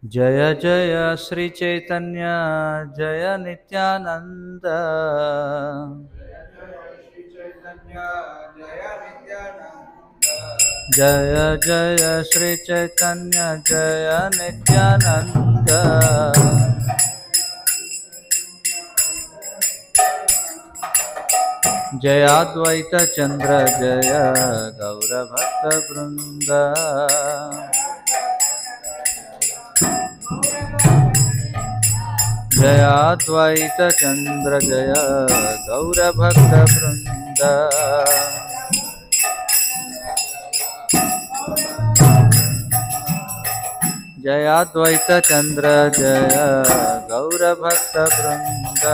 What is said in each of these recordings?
जय जय श्री चैतन्य जय नित्यानंद। जय जय श्री चैतन्य जय नित्यानंद। जय अद्वैत चंद्र जय गौर भक्त वृंद। जय अद्वैत चंद्र जय गौर भक्त वृंद। जय अद्वैत चंद्र जय गौर भक्त वृंद।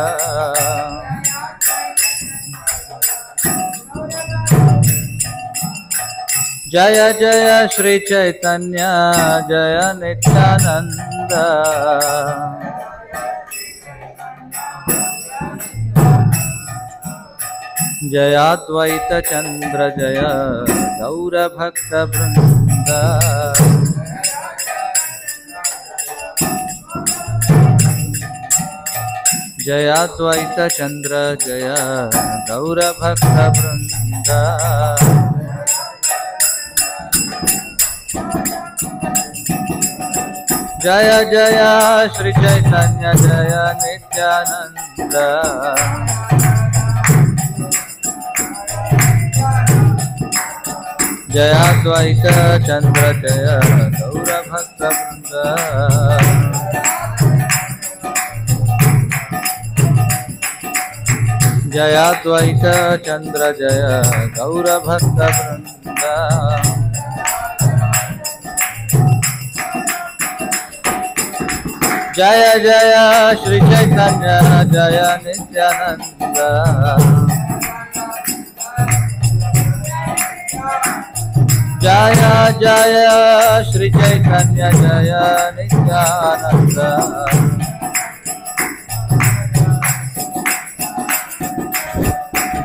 जय जय श्री चैतन्य जय नित्यानंद। जय अद्वैत चंद्र जय गौर भक्त वृंद। जय अद्वैत चंद्र जय गौर भक्त वृंद। जय जय श्री चैतन्य जय नित्यानंद। जय अद्वैत चंद्र जय गौर भक्त वृंद। जय अद्वैत चंद्र जय गौर भक्त वृंद। जय जय श्री चैतन्य जय नित्यानंद। जय जय श्री चैतन्य जय नित्यानंद।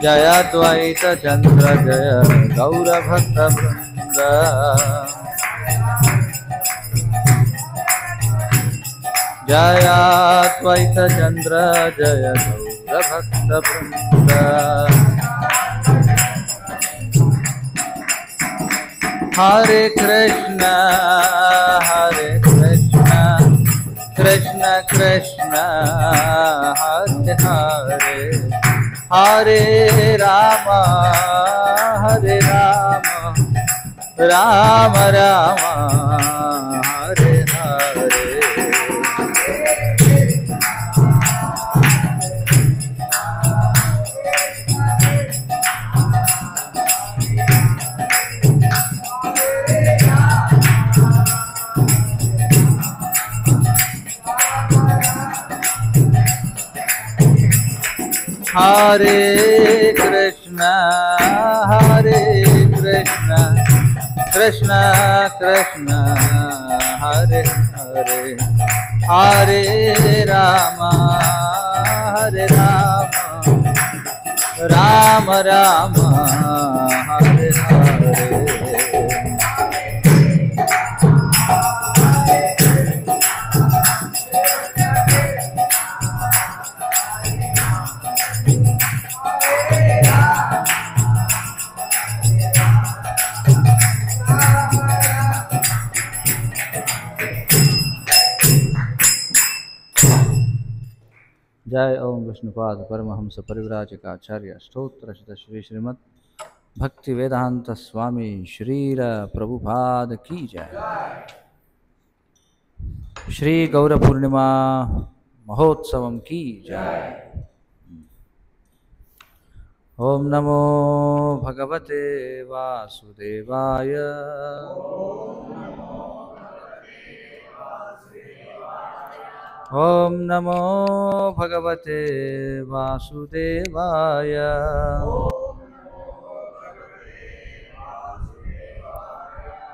जय अद्वैत चंद्र जय गौर भक्त वृंद। जय अद्वैत चंद्र जय गौर भक्त वृंद। हरे कृष्ण कृष्ण कृष्ण हरे हरे, हरे राम राम राम हरे हरे। हरे कृष्ण कृष्ण कृष्ण हरे हरे, हरे राम राम राम हरे हरे। जय ओम विष्णुपाद परमहंस परिव्राजकाचार्य स्तोत्र श्री श्रीमद् भक्ति वेदांत स्वामी श्रीर प्रभुपाद की जय। श्री गौर पूर्णिमा महोत्सव की जय। ओम नमो भगवते वासुदेवाय। ओम नमो भगवते वासुदेवाय।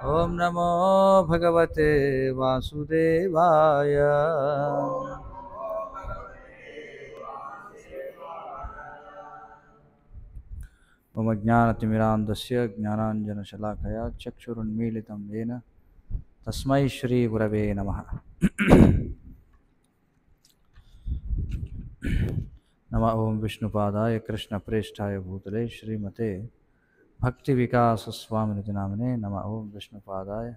ओम नमो भगवते वासुदेवाय। ओम ज्ञानतिमिरान्धस्य ज्ञानाञ्जनशलाकया चक्षुरुन्मीलितं येन తస్మై శ్రీ గురవే నమః. నమ ఓం విష్ణుపాదాయ కృష్ణప్రేష్ఠాయ భూతలే శ్రీమతే భక్తి వికాస స్వామినితి నామినే. నమ ఓం విష్ణుపాదాయ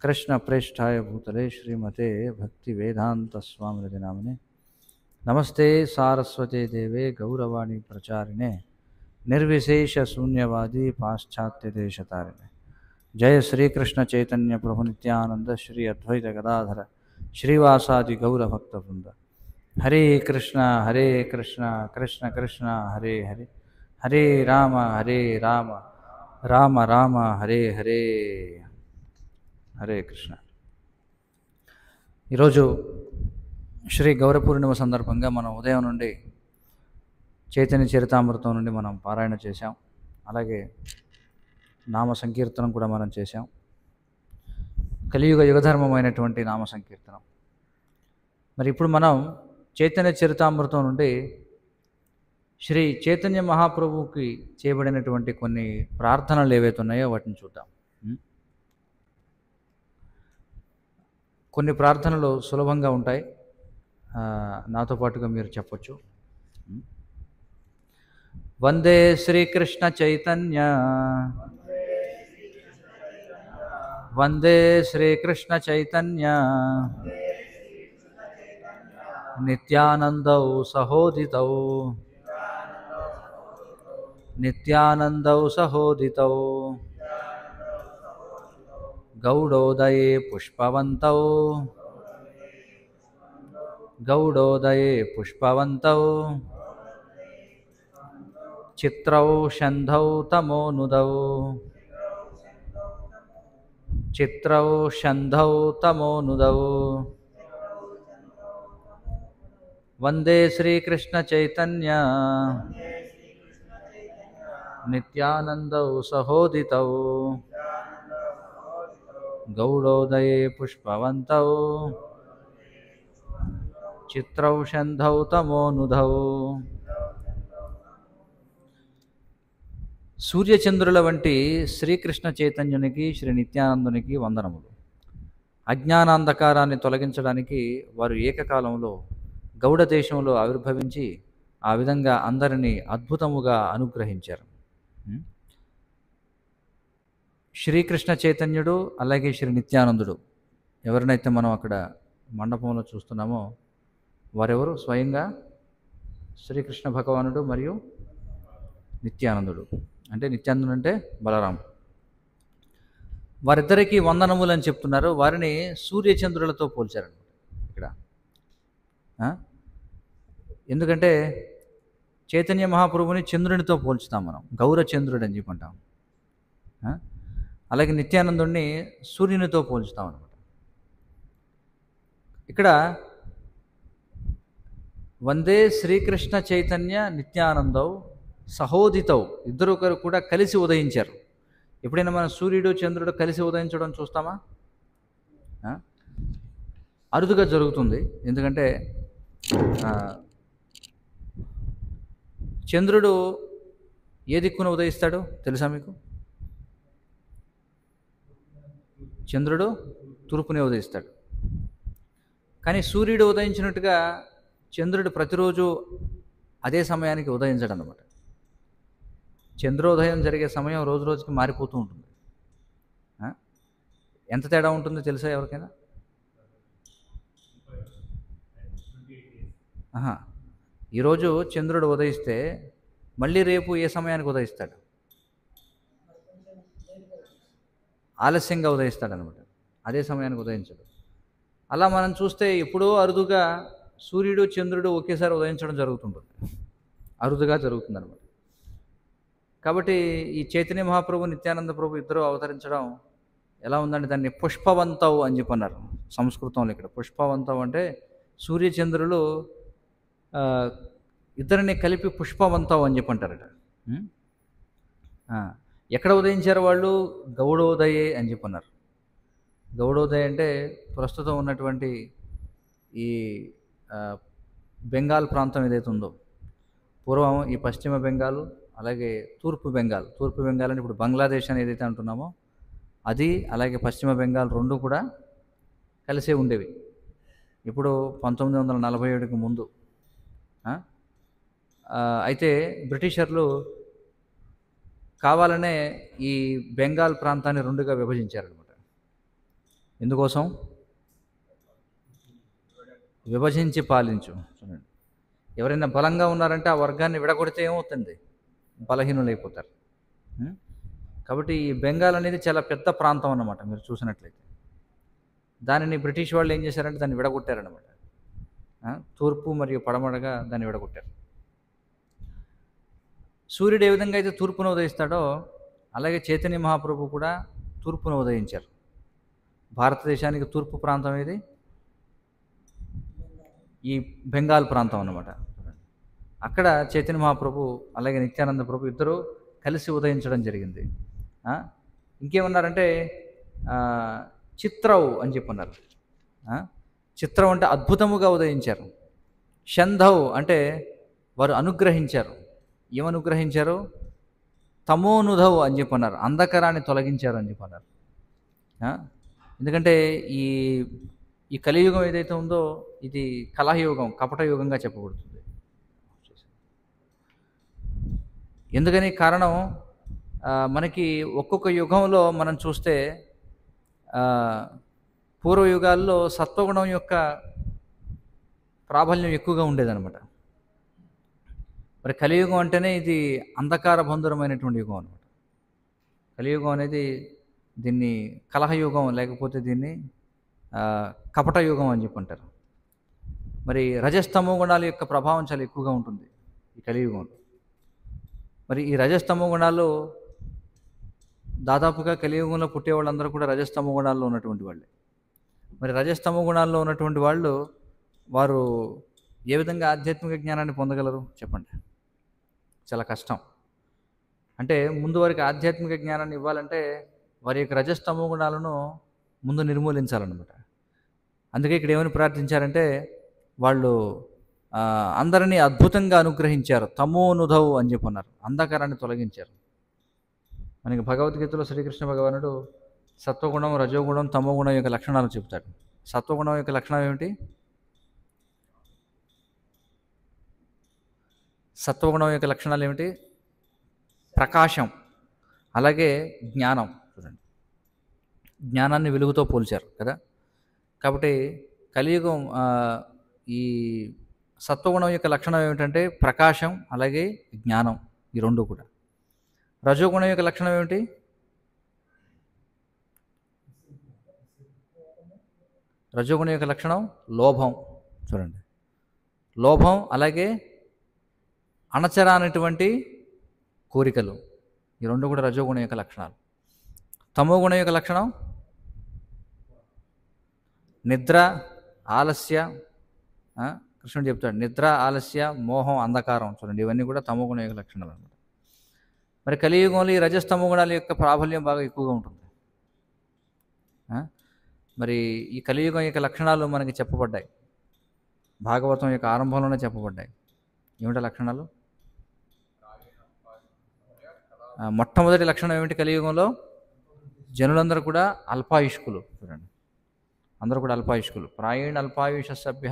కృష్ణప్రేష్ఠాయ భూతలే శ్రీమతే భక్తి వేదాంత స్వామినితి నామినే. నమస్తే సారస్వతే దేవే గౌరవాణి ప్రచారిణే నిర్విశేష శూన్యవాది పాశ్చాత్య దేశతారిణే. జయ శ్రీకృష్ణ చైతన్య ప్రభు నిత్యానంద శ్రీ అద్వైత గదాధర శ్రీవాసాది గౌరభక్త వృంద. హరే కృష్ణ కృష్ణ కృష్ణ హరే హరే, హరే రామ రామ రామ హరే హరే. హరే కృష్ణ. ఈరోజు శ్రీ గౌర పూర్ణిమ సందర్భంగా మనం ఉదయం నుండి చైతన్య చరితామృతం నుండి మనం పారాయణ చేశాం. అలాగే నామ సంకీర్తనం కూడా మనం చేశాం. కలియుగ యుగధర్మమైనటువంటి నామ సంకీర్తనం. మరి ఇప్పుడు మనం చైతన్య చరితామృతం నుండి శ్రీ చైతన్య మహాప్రభువుకి చేయబడినటువంటి కొన్ని ప్రార్థనలు ఏవైతే ఉన్నాయో వాటిని చూద్దాం. కొన్ని ప్రార్థనలు సులభంగా ఉంటాయి, నాతో పాటుగా మీరు చెప్పొచ్చు. వందే శ్రీకృష్ణ చైతన్య, వందే శ్రీకృష్ణ చైతన్య నిత్యానందౌ సహోదితౌ, నిత్యానందౌ సహోదితౌ గౌడోదయే పుష్పవంతౌ, గౌడోదయే పుష్పవంతౌ చిత్రౌ షంధౌ తమోనుదౌ, చిత్రౌ షంధౌ తమోనుదౌ. వందే శ్రీకృష్ణ చైతన్య నిత్యానందౌ సహోదితౌ గౌడోదయే పుష్పవంతౌ చిత్రౌ షంధౌ తమోనుదౌ. సూర్యచంద్రుల వంటి శ్రీకృష్ణ చైతన్యునికి శ్రీ నిత్యానందునికి వందనములు. అజ్ఞానాంధకారాన్ని తొలగించడానికి వారు ఏకకాలంలో గౌడ దేశంలో ఆవిర్భవించి ఆ విధంగా అందరినీ అద్భుతముగా అనుగ్రహించారు. శ్రీకృష్ణ చైతన్యుడు అలాగే శ్రీ నిత్యానందుడు ఎవరినైతే మనం అక్కడ మండపంలో చూస్తున్నామో వారెవరు? స్వయంగా శ్రీకృష్ణ భగవానుడు మరియు నిత్యానందుడు. అంటే నిత్యానందుడు అంటే బలరాం. వారిద్దరికీ వందనములు అని చెప్తున్నారు. వారిని సూర్యచంద్రులతో పోల్చారనమాట ఇక్కడ. ఎందుకంటే చైతన్య మహాప్రభుని చంద్రునితో పోల్చుతాం మనం, గౌరచంద్రుడు అని చెప్పుకుంటాం. అలాగే నిత్యానందుడిని సూర్యునితో పోల్చుతాం అనమాట. ఇక్కడ వందే శ్రీకృష్ణ చైతన్య నిత్యానందౌ సహోదితౌ, ఇద్దరు ఒకరు కూడా కలిసి ఉదయించారు. ఎప్పుడైనా మన సూర్యుడు చంద్రుడు కలిసి ఉదయించడం చూస్తామా? అరుదుగా జరుగుతుంది. ఎందుకంటే చంద్రుడు ఏ దిక్కున ఉదయిస్తాడు తెలుసా మీకు? చంద్రుడు తూర్పునే ఉదయిస్తాడు. కానీ సూర్యుడు ఉదయించినట్టుగా చంద్రుడు ప్రతిరోజు అదే సమయానికి ఉదయించడం అన్నమాట. చంద్రోదయం జరిగే సమయం రోజు రోజుకి మారిపోతూ ఉంటుంది. ఎంత తేడా ఉంటుందో తెలుసా ఎవరికైనా? ఈరోజు చంద్రుడు ఉదయిస్తే మళ్ళీ రేపు ఏ సమయానికి ఉదయిస్తాడు? ఆలస్యంగా ఉదయిస్తాడనమాట. అదే సమయానికి ఉదయించడు. అలా మనం చూస్తే ఎప్పుడో అరుదుగా సూర్యుడు చంద్రుడు ఒకేసారి ఉదయించడం జరుగుతుంటుంది, అరుదుగా జరుగుతుందన్నమాట. కాబట్టి ఈ చైతన్య మహాప్రభు నిత్యానంద ప్రభు ఇద్దరు అవతరించడం ఎలా ఉందంటే దాన్ని పుష్పవంతవు అని చెప్పన్నారు సంస్కృతంలో. ఇక్కడ పుష్పవంతవు అంటే సూర్యచంద్రులు ఇద్దరిని కలిపి పుష్పవంతవు అని చెప్పంటారట. ఎక్కడ ఉదయించారు వాళ్ళు? గౌడోదయే అని చెప్పన్నారు. గౌడోదయ అంటే ప్రస్తుతం ఉన్నటువంటి ఈ బెంగాల్ ప్రాంతం ఏదైతే ఉందో, పూర్వం ఈ పశ్చిమ బెంగాల్ అలాగే తూర్పు బెంగాల్ అంటే ఇప్పుడు బంగ్లాదేశ్ అని ఏదైతే అంటున్నామో అది అలాగే పశ్చిమ బెంగాల్ రెండు కూడా కలిసే ఉండేవి. ఇప్పుడు 1947కి ముందు. ఆ? అయితే బ్రిటిషర్లు కావాలనే ఈ బెంగాల్ ప్రాంతాన్ని రెండుగా విభజించారనమాట. ఎందుకోసం? విభజించి పాలించు. చూడండి, ఎవరైనా బలంగా ఉన్నారంటే ఆ వర్గాన్ని విడగొడితే ఏమవుతుంది? బలహీనులైపోతారు. ఉం? కాబట్టి ఈ బెంగాల్ అనేది చాలా పెద్ద ప్రాంతం అన్నమాట. మీరు చూసినట్లయితే దానిని బ్రిటిష్ వాళ్ళు ఏం చేశారంటే దాన్ని విడగొట్టారనమాట. తూర్పు మరియు పడమరగా దాన్ని విడగొట్టారు. సూర్యుడు ఏ విధంగా అయితే తూర్పున ఉదయిస్తాడో అలాగే చైతన్య మహాప్రభు కూడా తూర్పున ఉదయించారు. భారతదేశానికి తూర్పు ప్రాంతం ఏది? ఈ బెంగాల్ ప్రాంతం అన్నమాట. అక్కడ చైతన్య మహాప్రభు అలాగే నిత్యానంద ప్రభు ఇద్దరు కలిసి ఉదయించడం జరిగింది. ఇంకేమన్నారంటే చిత్రవు అని చెప్పన్నారు. చిత్రం అంటే అద్భుతముగా ఉదయించారు. షంధవ్ అంటే వారు అనుగ్రహించారు. ఏమనుగ్రహించారు? తమోనుధవ్ అని చెప్పన్నారు, అంధకారాన్ని తొలగించారు అని చెప్పన్నారు. ఎందుకంటే ఈ ఈ కలియుగం ఏదైతే ఉందో ఇది కలహయుగం, కపట యుగంగా చెప్పబడుతుంది. ఎందుకని? కారణం మనకి ఒక్కొక్క యుగంలో మనం చూస్తే పూర్వయుగాల్లో సత్వగుణం యొక్క ప్రాబల్యం ఎక్కువగా ఉండేదన్నమాట. మరి కలియుగం అంటేనే ఇది అంధకార బంధురమైనటువంటి యుగం అనమాట. కలియుగం అనేది దీన్ని కలహయుగం లేకపోతే దీన్ని కపట యుగం అని చెప్పి అంటారు. మరి రజస్తమో గుణాల యొక్క ప్రభావం చాలా ఎక్కువగా ఉంటుంది ఈ కలియుగంలో. మరి ఈ రజస్తమో గుణాలు దాదాపుగా కలియుగంలో పుట్టే వాళ్ళందరూ కూడా రజస్తమో గుణాల్లో ఉన్నటువంటి వాళ్ళే. మరి రజస్తమో గుణాల్లో ఉన్నటువంటి వాళ్ళు వారు ఏ విధంగా ఆధ్యాత్మిక జ్ఞానాన్ని పొందగలరు చెప్పండి? చాలా కష్టం. అంటే ముందు వారికి ఆధ్యాత్మిక జ్ఞానాన్ని ఇవ్వాలంటే వారి యొక్క రజస్తమో గుణాలను ముందు నిర్మూలించాలన్నమాట. అందుకే ఇక్కడ ఏమని ప్రార్థించారంటే వాళ్ళు అందరినీ అద్భుతంగా అనుగ్రహించారు, తమోనుధవు అని చెప్పన్నారు, అంధకారాన్ని తొలగించారు. మనకి భగవద్గీతలో శ్రీకృష్ణ భగవానుడు సత్వగుణం, రజోగుణం, తమోగుణం యొక్క లక్షణాలు చెప్తాడు. సత్వగుణం యొక్క లక్షణం ఏమిటి? సత్వగుణం యొక్క లక్షణాలు ఏమిటి? ప్రకాశం, అలాగే జ్ఞానం. చూడండి, జ్ఞానాన్ని వెలుగుతో పోల్చారు కదా. కాబట్టి కలియుగం ఈ సత్వగుణం యొక్క లక్షణం ఏమిటంటే ప్రకాశం, అలాగే జ్ఞానం, ఈ రెండు కూడా. రజోగుణం యొక్క లక్షణం ఏమిటి? రజోగుణం యొక్క లక్షణం లోభం. చూడండి, లోభం అలాగే అణచరానటువంటి కోరికలు, ఈ రెండు కూడా రజోగుణం యొక్క లక్షణాలు. తమోగుణం యొక్క లక్షణం నిద్ర, ఆలస్య. కృష్ణుడు చెప్తాడు నిద్ర, ఆలస్య, మోహం, అంధకారం. చూడండి, ఇవన్నీ కూడా తమోగుణం యొక్క లక్షణాలు అన్నమాట. మరి కలియుగంలో ఈ రజస్తమో గుణాల యొక్క ప్రాబల్యం బాగా ఎక్కువగా ఉంటుంది. మరి ఈ కలియుగం యొక్క లక్షణాలు మనకి చెప్పబడ్డాయి, భాగవతం యొక్క ఆరంభంలోనే చెప్పబడ్డాయి. ఏమిటా లక్షణాలు? మొట్టమొదటి లక్షణం ఏమిటి కలియుగంలో? జనులందరూ కూడా అల్పాయుష్కులు. చూడండి, అందరూ కూడా అల్పాయుష్కులు. ప్రాయేణ అల్పాయుష సభ్య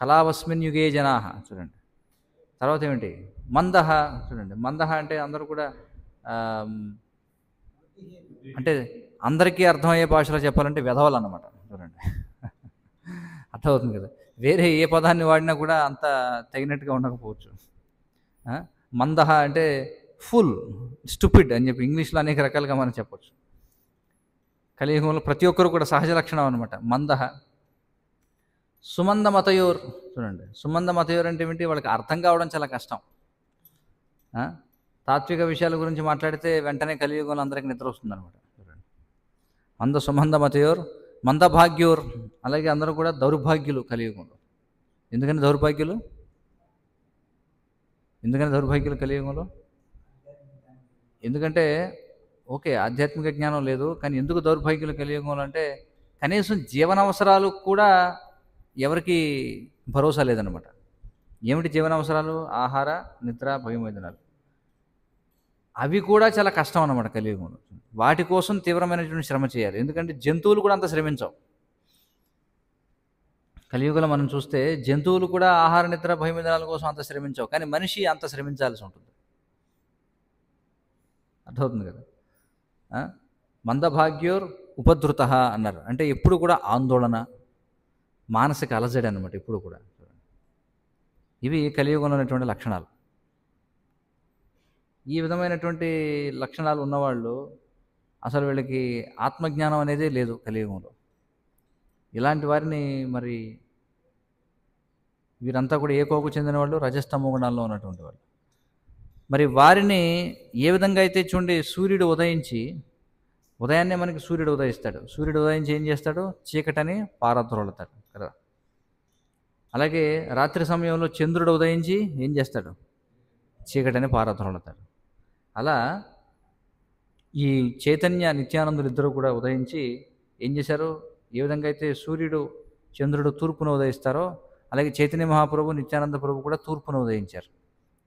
కళావస్మిన్ యుగే జనా. చూడండి, తర్వాత ఏమిటి? మందహ. చూడండి, మందహ అంటే అందరూ కూడా అంటే అందరికీ అర్థమయ్యే భాషలో చెప్పాలంటే వెధవలు అన్నమాట. చూడండి, అర్థమవుతుంది కదా. వేరే ఏ పదాన్ని వాడినా కూడా అంత తగినట్టుగా ఉండకపోవచ్చు. మందహ అంటే ఫుల్, స్టూపిడ్ అని చెప్పి ఇంగ్లీష్లో అనేక రకాలుగా మనం చెప్పచ్చు. కలియుగంలో ప్రతి ఒక్కరు కూడా సహజ లక్షణం అనమాట మందహ. సుమంద మతయోర్. చూడండి, సుమంద మతయోర్ అంటే ఏమిటి? వాళ్ళకి అర్థం కావడం చాలా కష్టం. తాత్విక విషయాల గురించి మాట్లాడితే వెంటనే కలియుగంలో అందరికీ నిద్ర వస్తుంది అనమాట. చూడండి, మంద సుమంద మతయోర్, మందభాగ్యోర్. అలాగే అందరూ కూడా దౌర్భాగ్యులు కలియుగంలో. ఎందుకని దౌర్భాగ్యులు? కలియుగంలో? ఎందుకంటే ఓకే, ఆధ్యాత్మిక జ్ఞానం లేదు, కానీ ఎందుకు దౌర్భాగ్యులు కలియుగంలో అంటే కనీసం జీవనావసరాలు కూడా ఎవరికి భరోసా లేదన్నమాట. ఏమిటి జీవనావసరాలు? ఆహార, నిద్ర, భయమోదనాలు. అవి కూడా చాలా కష్టం అన్నమాట కలియుగంలో. వాటి కోసం తీవ్రమైనటువంటి శ్రమ చేయాలి. ఎందుకంటే జంతువులు కూడా అంత శ్రమించవు. కలియుగంలో మనం చూస్తే జంతువులు కూడా ఆహార నిద్ర భయమిదాల కోసం అంత శ్రమించవు, కానీ మనిషి అంత శ్రమించాల్సి ఉంటుంది. అర్థమవుతుంది కదా. మందభాగ్యోర్ ఉపధృత అన్నారు, అంటే ఎప్పుడు కూడా ఆందోళన, మానసిక అలజడి అనమాట ఎప్పుడు కూడా. ఇవి కలియుగంలో ఉన్నటువంటి లక్షణాలు. ఈ విధమైనటువంటి లక్షణాలు ఉన్నవాళ్ళు అసలు వీళ్ళకి ఆత్మజ్ఞానం అనేదే లేదు కలియుగంలో. ఇలాంటి వారిని మరి వీరంతా కూడా ఏ కోకు చెందిన వాళ్ళు? రజస్తమో గుణాల్లో ఉన్నటువంటి వాళ్ళు. మరి వారిని ఏ విధంగా అయితే చూడండి, సూర్యుడు ఉదయించి, ఉదయాన్నే మనకి సూర్యుడు ఉదయిస్తాడు. సూర్యుడు ఉదయించి ఏం చేస్తాడు? చీకటని పారద్రోలుతాడు కదా. అలాగే రాత్రి సమయంలో చంద్రుడు ఉదయించి ఏం చేస్తాడు? చీకటని పారద్రోలుతాడు. అలా ఈ చైతన్య నిత్యానందులు ఇద్దరు కూడా ఉదయించి ఏం చేశారు? ఏ విధంగా అయితే సూర్యుడు చంద్రుడు తూర్పున ఉదయిస్తారో అలాగే చైతన్య మహాప్రభు నిత్యానంద ప్రభు కూడా తూర్పున ఉదయించారు.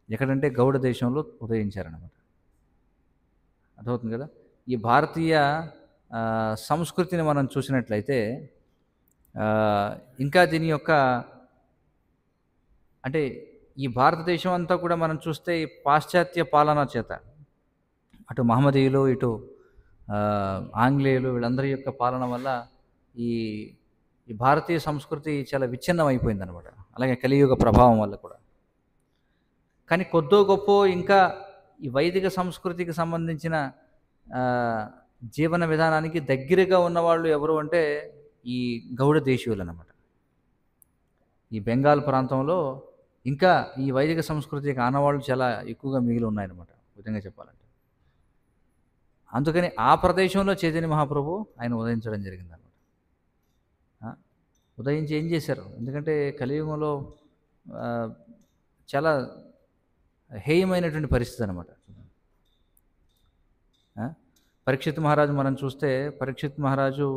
ఎక్కడంటే గౌడ దేశంలో ఉదయించారనమాట. అర్థమవుతుంది కదా. ఈ భారతీయ సంస్కృతిని మనం చూసినట్లయితే ఇంకా దీని యొక్క అంటే ఈ భారతదేశం అంతా కూడా మనం చూస్తే ఈ పాశ్చాత్య పాలన చేత, అటు మహమ్మదీయులు ఇటు ఆంగ్లేయులు వీళ్ళందరి యొక్క పాలన వల్ల ఈ భారతీయ సంస్కృతి చాలా విచ్ఛిన్నం అయిపోయిందనమాట. అలాగే కలియుగ ప్రభావం వల్ల కూడా. కానీ కొద్దో గొప్ప ఇంకా ఈ వైదిక సంస్కృతికి సంబంధించిన జీవన విధానానికి దగ్గరగా ఉన్నవాళ్ళు ఎవరు అంటే ఈ గౌడ దేశీయులు అన్నమాట. ఈ బెంగాల్ ప్రాంతంలో ఇంకా ఈ వైదిక సంస్కృతికి ఆనవాళ్ళు చాలా ఎక్కువగా మిగిలి ఉన్నాయన్నమాట, విధంగా చెప్పాలంటే. అందుకని ఆ ప్రదేశంలో చైతన్య మహాప్రభు ఆయన ఉదయించడం జరిగిందన్నమాట. ఉదయించి ఏం చేశారు? ఎందుకంటే కలియుగంలో చాలా హేయమైనటువంటి పరిస్థితి అనమాట. పరీక్షిత్ మహారాజు మనం చూస్తే, పరీక్షిత్ మహారాజు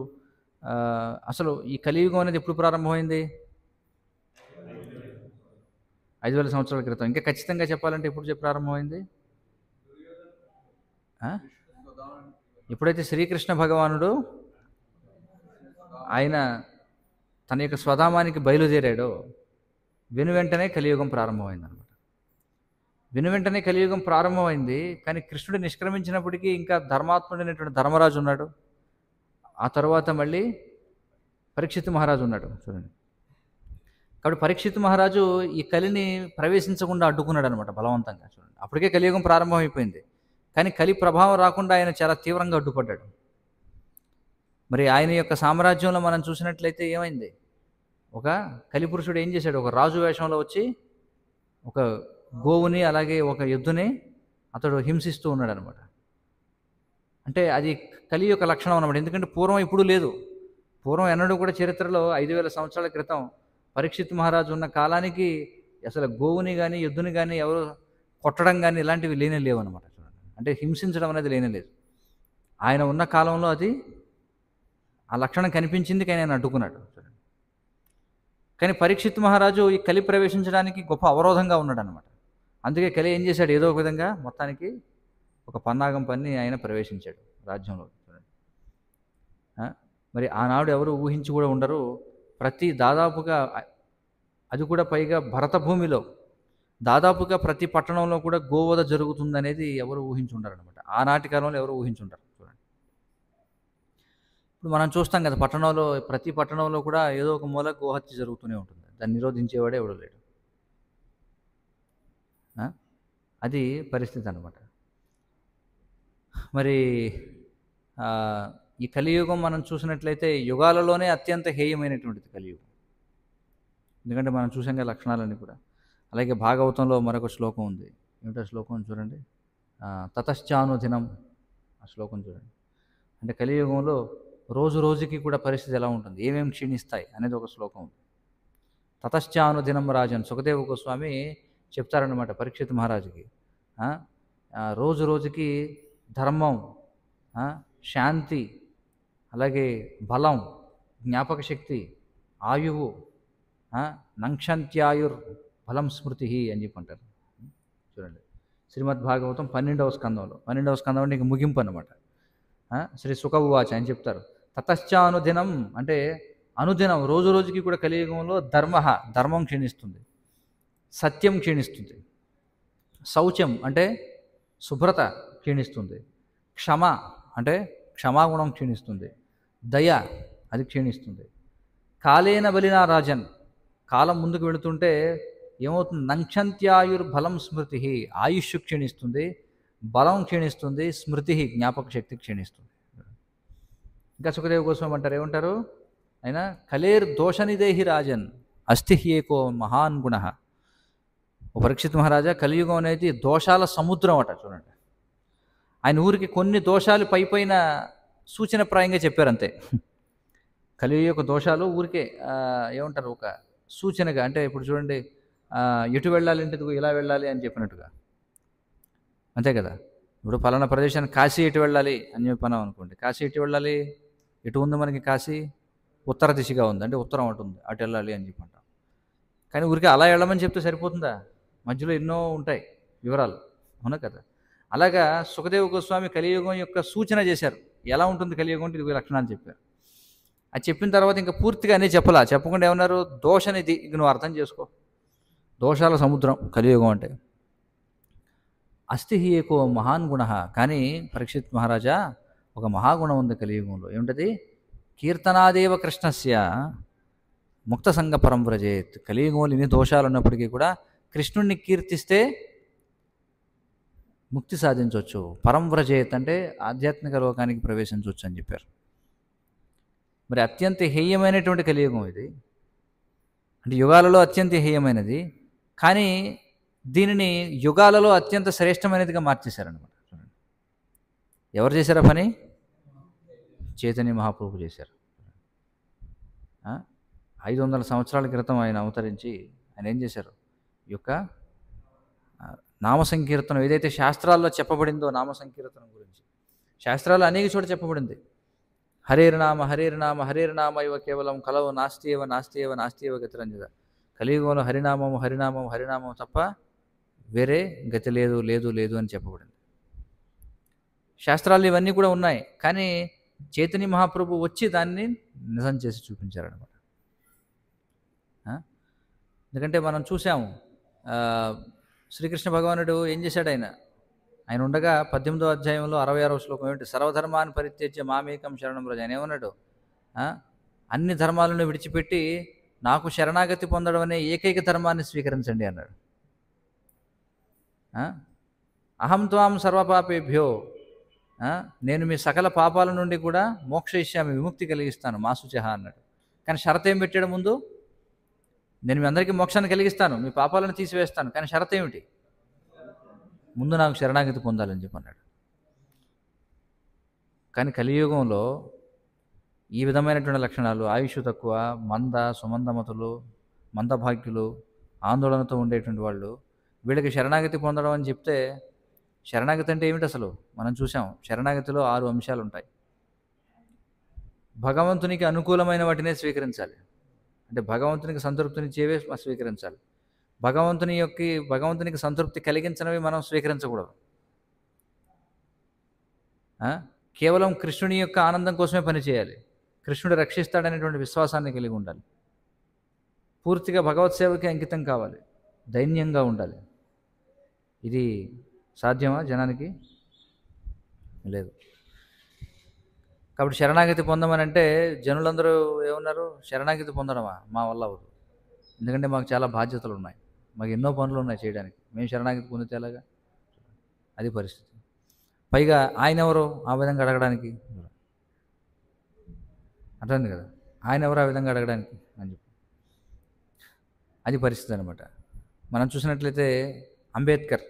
అసలు ఈ కలియుగం అనేది ఎప్పుడు ప్రారంభమైంది? 5000 సంవత్సరాల క్రితం. ఇంకా ఖచ్చితంగా చెప్పాలంటే ఎప్పుడు ప్రారంభమైంది? ఎప్పుడైతే శ్రీకృష్ణ భగవానుడు ఆయన తన యొక్క స్వధామానికి బయలుదేరాడో వెను వెంటనే కలియుగం ప్రారంభమైందనమాట. వెను వెంటనే కలియుగం ప్రారంభమైంది. కానీ కృష్ణుడు నిష్క్రమించినప్పటికీ ఇంకా ధర్మాత్ముడైనటువంటి ధర్మరాజు ఉన్నాడు. ఆ తర్వాత మళ్ళీ పరీక్షిత్ మహారాజు ఉన్నాడు. చూడండి, కాబట్టి పరీక్షిత్ మహారాజు ఈ కలిని ప్రవేశించకుండా అడ్డుకున్నాడు అనమాట బలవంతంగా. చూడండి, అప్పటికే కలియుగం ప్రారంభమైపోయింది, కానీ కలి ప్రభావం రాకుండా ఆయన చాలా తీవ్రంగా అడ్డుపడ్డాడు. మరి ఆయన యొక్క సామ్రాజ్యంలో మనం చూసినట్లయితే ఏమైంది? ఒక కలిపురుషుడు ఏం చేశాడు? ఒక రాజు వేషంలో వచ్చి ఒక గోవుని అలాగే ఒక ఎద్దుని అతడు హింసిస్తూ ఉన్నాడు అనమాట. అంటే అది కలి యొక్క లక్షణం అన్నమాట. ఎందుకంటే పూర్వం ఇప్పుడు లేదు. పూర్వం ఎన్నడూ కూడా చరిత్రలో 5000 సంవత్సరాల క్రితం పరీక్షిత్ మహారాజు ఉన్న కాలానికి అసలు గోవుని కానీ ఎద్దుని కానీ ఎవరు కొట్టడం కానీ ఇలాంటివి లేనే లేవు అనమాట. అంటే హింసించడం అనేది లేనే లేదు. ఆయన ఉన్న కాలంలో అది ఆ లక్షణం కనిపించింది, కానీ ఆయన అడ్డుకున్నాడు. కానీ పరీక్షిత్ మహారాజు ఈ కలి ప్రవేశించడానికి గొప్ప అవరోధంగా ఉన్నాడు అనమాట. అందుకే కలి ఏం చేశాడు? ఏదో ఒక విధంగా మొత్తానికి ఒక పన్నాగం పన్ని ఆయన ప్రవేశించాడు రాజ్యంలో. మరి ఆనాడు ఎవరు ఊహించి కూడా ఉండరు. దాదాపుగా అది కూడా పైగా భరత భూమిలో దాదాపుగా ప్రతి పట్టణంలో కూడా గోవధ జరుగుతుందనేది ఎవరు ఊహించుంటారు అనమాట. ఆనాటి కాలంలో ఎవరు ఊహించుంటారు. చూడండి, ఇప్పుడు మనం చూస్తాం కదా, ప్రతి పట్టణంలో కూడా ఏదో ఒక మూల గోహత్య జరుగుతూనే ఉంటుంది. దాన్ని నిరోధించేవాడే ఎవడో లేడు. అది పరిస్థితి అన్నమాట. మరి ఈ కలియుగం మనం చూసినట్లయితే యుగాలలోనే అత్యంత హేయమైనటువంటిది కలియుగం. ఎందుకంటే మనం చూసాం కదా లక్షణాలన్నీ కూడా. అలాగే భాగవతంలో మరొక శ్లోకం ఉంది. ఏమిటో శ్లోకం చూడండి, తతశ్చానుదినం. ఆ శ్లోకం చూడండి. అంటే కలియుగంలో రోజు రోజుకి కూడా పరిస్థితి ఎలా ఉంటుంది, ఏమేమి క్షీణిస్తాయి అనేది ఒక శ్లోకం ఉంది. తతశ్చానుదినం రాజన్ సుఖదేవ గోస్వామి చెప్తారనమాట పరీక్షిత్ మహారాజుకి. రోజు రోజుకి ధర్మం, శాంతి, అలాగే బలం, జ్ఞాపక శక్తి, ఆయువు, నంక్షంత్యాయుర్ బలం స్మృతి అని చెప్పి అంటారు. చూడండి, శ్రీమద్ భాగవతం 12వ స్కందంలో అంటే ఇంక ముగింపు అనమాట. శ్రీ సుఖ ఉవాచ అని చెప్తారు. తతశ్చ అనుదినం అంటే అనుదినం రోజు రోజుకి కూడా కలియుగంలో ధర్మం క్షీణిస్తుంది, సత్యం క్షీణిస్తుంది, శౌచం అంటే శుభ్రత క్షీణిస్తుంది, క్షమ అంటే క్షమాగుణం క్షీణిస్తుంది, దయ అది క్షీణిస్తుంది. కాలేన బలినా రాజన్, కాలం ముందుకు వెళుతుంటే ఏమవుతుంది? నంక్షంత్యాయుర్బలం స్మృతి, ఆయుష్ క్షీణిస్తుంది, బలం క్షీణిస్తుంది, స్మృతి జ్ఞాపక శక్తి క్షీణిస్తుంది. ఇంకా సుఖదేవ గోస్వామి అంటారు, ఏమంటారు ఆయన? కలేర్ దోషనిదేహి రాజన్ అస్థి ఏకో మహాన్ గుణ. ఓ పరీక్షిత్ మహారాజా, కలియుగం అనేది దోషాల సముద్రం అట. చూడండి, ఆయన ఊరికి కొన్ని దోషాలు పైపైన సూచనప్రాయంగా చెప్పారు అంతే. కలియుగ యొక్క దోషాలు ఊరికే ఏమంటారు, ఒక సూచనగా. అంటే ఇప్పుడు చూడండి, ఎటు వెళ్ళాలి అంటే ఇలా వెళ్ళాలి అని చెప్పినట్టుగా, అంతే కదా. ఇప్పుడు పలానా ప్రదేశానికి కాశీ ఎటు వెళ్ళాలి అని చెప్పన్నాం అనుకోండి, కాశీ ఎటు వెళ్ళాలి? ఎటు ఉంది మనకి కాశీ? ఉత్తర దిశగా ఉంది, అంటే ఉత్తరం అటు ఉంది, అటు వెళ్ళాలి అని చెప్పంటాం. కానీ ఊరికి అలా వెళ్ళమని చెప్తే సరిపోతుందా? మధ్యలో ఎన్నో ఉంటాయి వివరాలు, అవునా కదా. అలాగా సుఖదేవ గోస్వామి కలియుగం యొక్క సూచన చేశారు, ఎలా ఉంటుంది కలియుగం అంటే ఇది లక్షణాలు చెప్పారు. అది చెప్పిన తర్వాత ఇంకా పూర్తిగా అన్నీ చెప్పకుండా ఏమన్నారు? దోషనిధి, ఇక నువ్వు అర్థం చేసుకో, దోషాల సముద్రం కలియుగం అంటే. అస్థి ఏకో మహాన్ గుణ. కానీ పరీక్షిత్ మహారాజా, ఒక మహాగుణం ఉంది కలియుగంలో. ఏమిటది? కీర్తనాదేవ కృష్ణస్య ముక్త సంగ పరం వ్రజేత్. కలియుగంలో ఇన్ని దోషాలు ఉన్నప్పటికీ కూడా కృష్ణుణ్ణి కీర్తిస్తే ముక్తి సాధించవచ్చు. పరం వ్రజేత్ అంటే ఆధ్యాత్మిక లోకానికి ప్రవేశించవచ్చు అని చెప్పారు. మరి అత్యంత హేయమైనటువంటి కలియుగం ఇది, అంటే యుగాలలో అత్యంత హేయమైనది, కానీ దీనిని యుగాలలో అత్యంత శ్రేష్టమైనదిగా మార్చేశారనమాట. ఎవరు చేశారా పని? చైతన్య మహాప్రభు చేశారు. 500 సంవత్సరాల క్రితం ఆయన అవతరించి ఆయన ఏం చేశారు? ఈ యొక్క నామ సంకీర్తనం ఏదైతే శాస్త్రాల్లో చెప్పబడిందో, నామ సంకీర్తనం గురించి శాస్త్రాల్లో అనేక చోట చెప్పబడింది. హరేర్నామ హరేర్నామ హరేర్నామ ఇవ కేవలం కలవు నాస్తియేవ నాస్తియేవ నాస్తియేవ గతిరంజద. కలియుగంలో హరినామము హరినామము హరినామం తప్ప వేరే గతి లేదు లేదు లేదు అని చెప్పబడింది. శాస్త్రాలు ఇవన్నీ కూడా ఉన్నాయి, కానీ చైతన్య మహాప్రభు వచ్చి దాన్ని నిజం చేసి చూపించారనమాట. ఎందుకంటే మనం చూసాము, శ్రీకృష్ణ భగవానుడు ఏం చేశాడు? ఆయన ఉండగా 18వ అధ్యాయంలో 66వ శ్లోకం ఏమిటి? సర్వధర్మాన్ని పరిత్యజ్య మామేకం శరణం వ్రజ. ఆయన ఏమన్నాడు? అన్ని ధర్మాలను విడిచిపెట్టి నాకు శరణాగతి పొందడం అనే ఏకైక ధర్మాన్ని స్వీకరించండి అన్నాడు. అహం త్వాం సర్వపాపేభ్యో, నేను మీ సకల పాపాల నుండి కూడా మోక్షయిష్యామి, విముక్తి కలిగిస్తాను మాసుచహ అన్నాడు. కానీ షరత్ ఏం పెట్టాడు ముందు? నేను మీ అందరికీ మోక్షాన్ని కలిగిస్తాను, మీ పాపాలను తీసివేస్తాను, కానీ షరత్ ఏమిటి? ముందు నాకు శరణాగతి పొందాలని చెప్పి అన్నాడు. కానీ కలియుగంలో ఈ విధమైనటువంటి లక్షణాలు, ఆయుష్ తక్కువ, సుమందమతులు, మందభాగ్యులు, ఆందోళనతో ఉండేటువంటి వాళ్ళు, వీళ్ళకి శరణాగతి పొందడం అని చెప్తే, శరణాగతి అంటే ఏమిటి అసలు? మనం చూసాం, శరణాగతిలో 6 అంశాలు ఉంటాయి. భగవంతునికి అనుకూలమైన వాటినే స్వీకరించాలి, అంటే భగవంతునికి సంతృప్తినిచ్చేవే స్వీకరించాలి. భగవంతునికి సంతృప్తి కలిగించినవి మనం స్వీకరించకూడదు. కేవలం కృష్ణుని యొక్క ఆనందం కోసమే పనిచేయాలి, కృష్ణుడు రక్షిస్తాడనేటువంటి విశ్వాసాన్ని కలిగి ఉండాలి, పూర్తిగా భగవత్ సేవకి అంకితం కావాలి, దైన్యంగా ఉండాలి. ఇది సాధ్యమా జనానికి? లేదు. కాబట్టి శరణాగతి పొందమని అంటే జనులందరూ ఏమన్నారు? శరణాగతి పొందడమా? మా వల్ల అవ్వదు, ఎందుకంటే మాకు చాలా బాధ్యతలు ఉన్నాయి, మాకు ఎన్నో పనులు ఉన్నాయి చేయడానికి, మేము శరణాగతి పొందితే ఎలాగా? అది పరిస్థితి. పైగా ఆయన ఎవరు ఆ విధంగా అడగడానికి? అర్థమైంది కదా, ఆయన ఎవరు ఆ విధంగా అడగడానికి అని చెప్పి. అది పరిస్థితి అనమాట. మనం చూసినట్లయితే అంబేద్కర్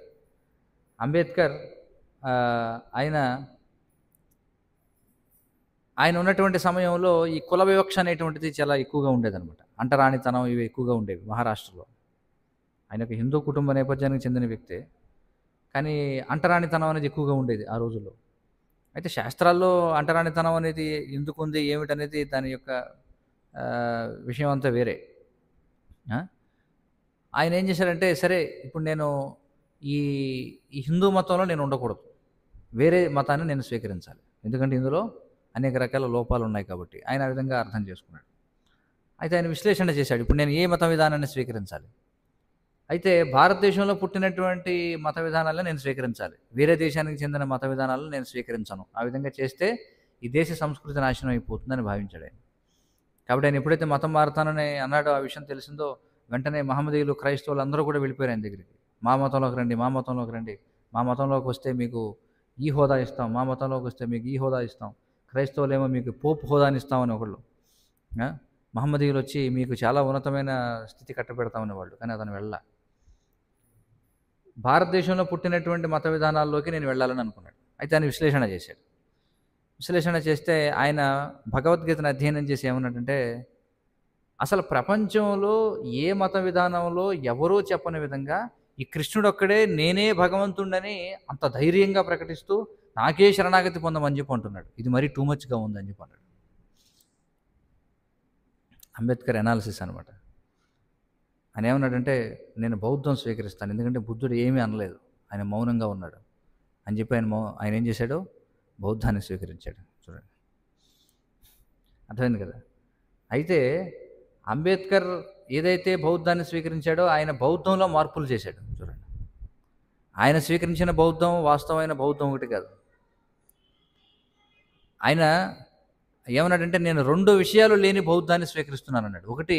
ఆయన ఉన్నటువంటి సమయంలో ఈ కుల వివక్ష అనేటువంటిది చాలా ఎక్కువగా ఉండేదన్నమాట. అంటరానితనం ఇవి ఎక్కువగా ఉండేవి మహారాష్ట్రలో. ఆయన ఒక హిందూ కుటుంబ నేపథ్యానికి చెందిన వ్యక్తే, కానీ అంటరానితనం అనేది ఎక్కువగా ఉండేది ఆ రోజుల్లో. అయితే శాస్త్రాల్లో అంటరానితనం అనేది ఎందుకు ఉంది ఏమిటనేది దాని యొక్క విషయం అంతా వేరే. ఆయన ఏం చేశారంటే, సరే ఇప్పుడు నేను ఈ హిందూ మతంలో నేను ఉండకూడదు, వేరే మతాన్ని నేను స్వీకరించాలి. ఎందుకంటే ఇందులో అనేక రకాల లోపాలు ఉన్నాయి కాబట్టి ఆయన ఆ విధంగా అర్థం చేసుకున్నాడు. అయితే ఆయన విశ్లేషణ చేశాడు, ఇప్పుడు నేను ఏ మత విధానాన్ని స్వీకరించాలి? అయితే భారతదేశంలో పుట్టినటువంటి మత విధానాలను నేను స్వీకరించాలి, వేరే దేశానికి చెందిన మత విధానాలను నేను స్వీకరించను. ఆ విధంగా చేస్తే ఈ దేశ సంస్కృతి నాశనం అయిపోతుందని భావించాడు ఆయన. కాబట్టి ఆయన ఎప్పుడైతే మతం మారుతానని అన్నాడో, ఆ విషయం తెలిసిందో వెంటనే మహమ్మదీయులు, క్రైస్తవులు అందరూ కూడా వెళ్ళిపోయారు ఆయన దగ్గరికి. మా మతంలోకి రండి, మా మతంలోకి రండి, మా మతంలోకి వస్తే మీకు ఈ హోదా ఇస్తాం, మా మతంలోకి వస్తే మీకు ఈ హోదా ఇస్తాం, క్రైస్తవులేమో మీకు పోపు హోదాని ఇస్తామని ఒకళ్ళు, మహమ్మదీయులు వచ్చి మీకు చాలా ఉన్నతమైన స్థితి కట్టబెడతామని వాళ్ళు. కానీ అతను వెళ్ళా. భారతదేశంలో పుట్టినటువంటి మత విధానాల్లోకి నేను వెళ్ళాలని అనుకున్నాడు. అయితే ఆయన విశ్లేషణ చేశాడు. విశ్లేషణ చేస్తే ఆయన భగవద్గీతను అధ్యయనం చేసి ఏమన్నాడంటే, అసలు ప్రపంచంలో ఏ మత విధానంలో ఎవరూ చెప్పని విధంగా ఈ కృష్ణుడు ఒక్కడే నేనే భగవంతుడని అంత ధైర్యంగా ప్రకటిస్తూ నాకే శరణాగతి పొందమని చెప్పి అంటున్నాడు. ఇది మరీ టూ మచ్గా ఉందని చెప్పి అన్నాడు. అంబేద్కర్ ఎనాలిసిస్ అనమాట. ఆయన ఏమన్నాడంటే, నేను బౌద్ధం స్వీకరిస్తాను, ఎందుకంటే బుద్ధుడు ఏమీ అనలేదు, ఆయన మౌనంగా ఉన్నాడు అని చెప్పి ఆయన ఏం చేశాడు? బౌద్ధాన్ని స్వీకరించాడు. చూడండి, అర్థమైంది కదా. అయితే అంబేద్కర్ ఏదైతే బౌద్ధాన్ని స్వీకరించాడో ఆయన బౌద్ధంలో మార్పులు చేశాడు. చూడండి, ఆయన స్వీకరించిన బౌద్ధం వాస్తవమైన బౌద్ధం ఒకటి కాదు. ఆయన ఏమన్నాడంటే, నేను 2 విషయాలు లేని బౌద్ధాన్ని స్వీకరిస్తున్నాను అన్నాడు. ఒకటి,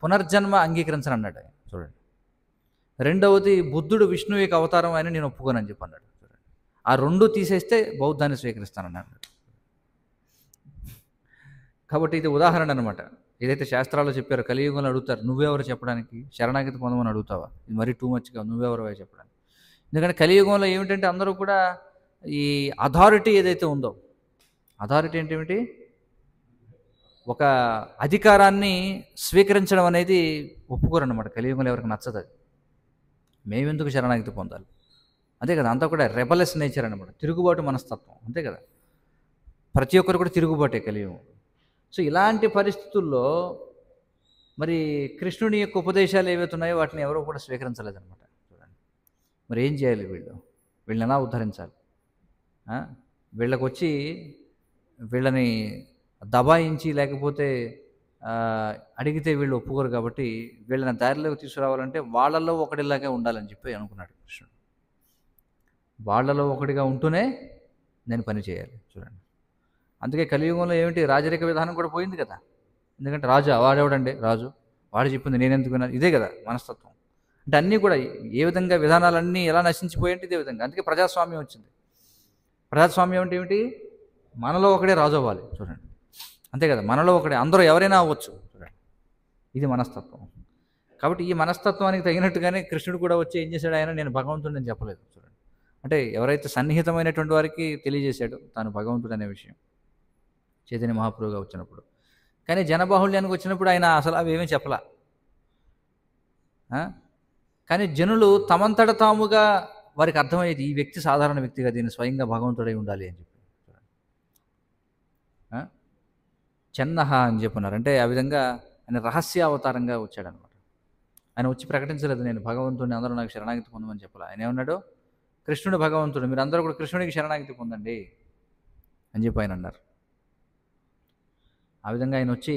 పునర్జన్మ అంగీకరించను అన్నాడు ఆయన. చూడండి, రెండవది, బుద్ధుడు విష్ణువు యొక్క అవతారం అని నేను ఒప్పుకోనని చెప్పి అన్నాడు. చూడండి, ఆ 2 తీసేస్తే బౌద్ధాన్ని స్వీకరిస్తానన్నాడు. కాబట్టి ఇది ఉదాహరణ అనమాట. ఏదైతే శాస్త్రాల్లో చెప్పారో, కలియుగంలో అడుగుతారు, నువ్వెవరు చెప్పడానికి, శరణాగతి పొందమని అడుగుతావా? ఇది మరీ టూ మచ్గా, నువ్వెవరు చెప్పడానికి. ఎందుకంటే కలియుగంలో ఏమిటంటే అందరూ కూడా ఈ అథారిటీ ఏదైతే ఉందో, అథారిటీ అంటే ఏమిటి? ఒక అధికారాన్ని స్వీకరించడం అనేది ఒప్పుకోరన్నమాట. కలియుగంలో ఎవరికి నచ్చదు అది. మేమెందుకు శరణాగతి పొందాలి? అంతే కదా, అంతా కూడా రెబలెస్ నేచర్ అనమాట, తిరుగుబాటు మనస్తత్వం. అంతే కదా, ప్రతి ఒక్కరు కూడా తిరుగుబాటే కలియుగం. సో ఇలాంటి పరిస్థితుల్లో మరి కృష్ణుని యొక్క ఉపదేశాలు ఏవైతే ఉన్నాయో వాటిని ఎవరో కూడా స్వీకరించలేదన్నమాట. చూడండి, మరి ఏం చేయాలి? వీళ్ళని ఎలా ఉద్ధరించాలి? వీళ్ళకి వచ్చి వీళ్ళని దబాయించి లేకపోతే అడిగితే వీళ్ళు ఒప్పుకోరు. కాబట్టి వీళ్ళని దారిలోకి తీసుకురావాలంటే వాళ్ళల్లో ఒకటిలాగే ఉండాలని చెప్పి అనుకున్నాడు కృష్ణుడు. వాళ్ళలో ఒకటిగా ఉంటూనే నేను పని చేయాలి. చూడండి, అందుకే కలియుగంలో ఏమిటి, రాజరిక విధానం కూడా పోయింది కదా. ఎందుకంటే రాజు వాడేవాడండి, రాజు వాడు చెప్పింది నేనెందుకు వినాలి, ఇదే కదా మనస్తత్వం. అంటే అన్నీ కూడా ఏ విధంగా విధానాలన్నీ ఎలా నశించిపోయాయంటే ఇదే విధంగా. అందుకే ప్రజాస్వామ్యం వచ్చింది. ప్రజాస్వామ్యం అంటే ఏమిటి? మనలో ఒకడే రాజు అవ్వాలి. చూడండి, అంతే కదా, మనలో ఒకడే, అందరూ ఎవరైనా అవ్వచ్చు. చూడండి, ఇది మనస్తత్వం. కాబట్టి ఈ మనస్తత్వానికి తగినట్టుగానే కృష్ణుడు కూడా వచ్చి ఏం చేశాడు? ఆయన నేను భగవంతుడు అని చెప్పలేదు. చూడండి, అంటే ఎవరైతే సన్నిహితమైనటువంటి వారికి తెలియజేశాడు తాను భగవంతుడు అనే విషయం చైతన్య మహాప్రభుగా వచ్చినప్పుడు. కానీ జనబాహుళ్యానికి వచ్చినప్పుడు ఆయన అసలు అవేమీ చెప్పలా. కానీ జనులు తమంతట తాముగా వారికి అర్థమయ్యేది, ఈ వ్యక్తి సాధారణ వ్యక్తిగా, దీన్ని స్వయంగా భగవంతుడై ఉండాలి అని చెప్పి. చెన్నహ అని చెప్పన్నారు. అంటే ఆ విధంగా ఆయన రహస్య అవతారంగా వచ్చాడనమాట. ఆయన వచ్చి ప్రకటించలేదు నేను భగవంతుడిని, అందరూ నాకు శరణాగతి పొందమని చెప్పాలి. ఆయన ఏమన్నాడు? కృష్ణుడు భగవంతుడు, మీరు అందరూ కూడా కృష్ణుడికి శరణాగతి పొందండి అని చెప్పి ఆయన అన్నారు. ఆ విధంగా ఆయన వచ్చి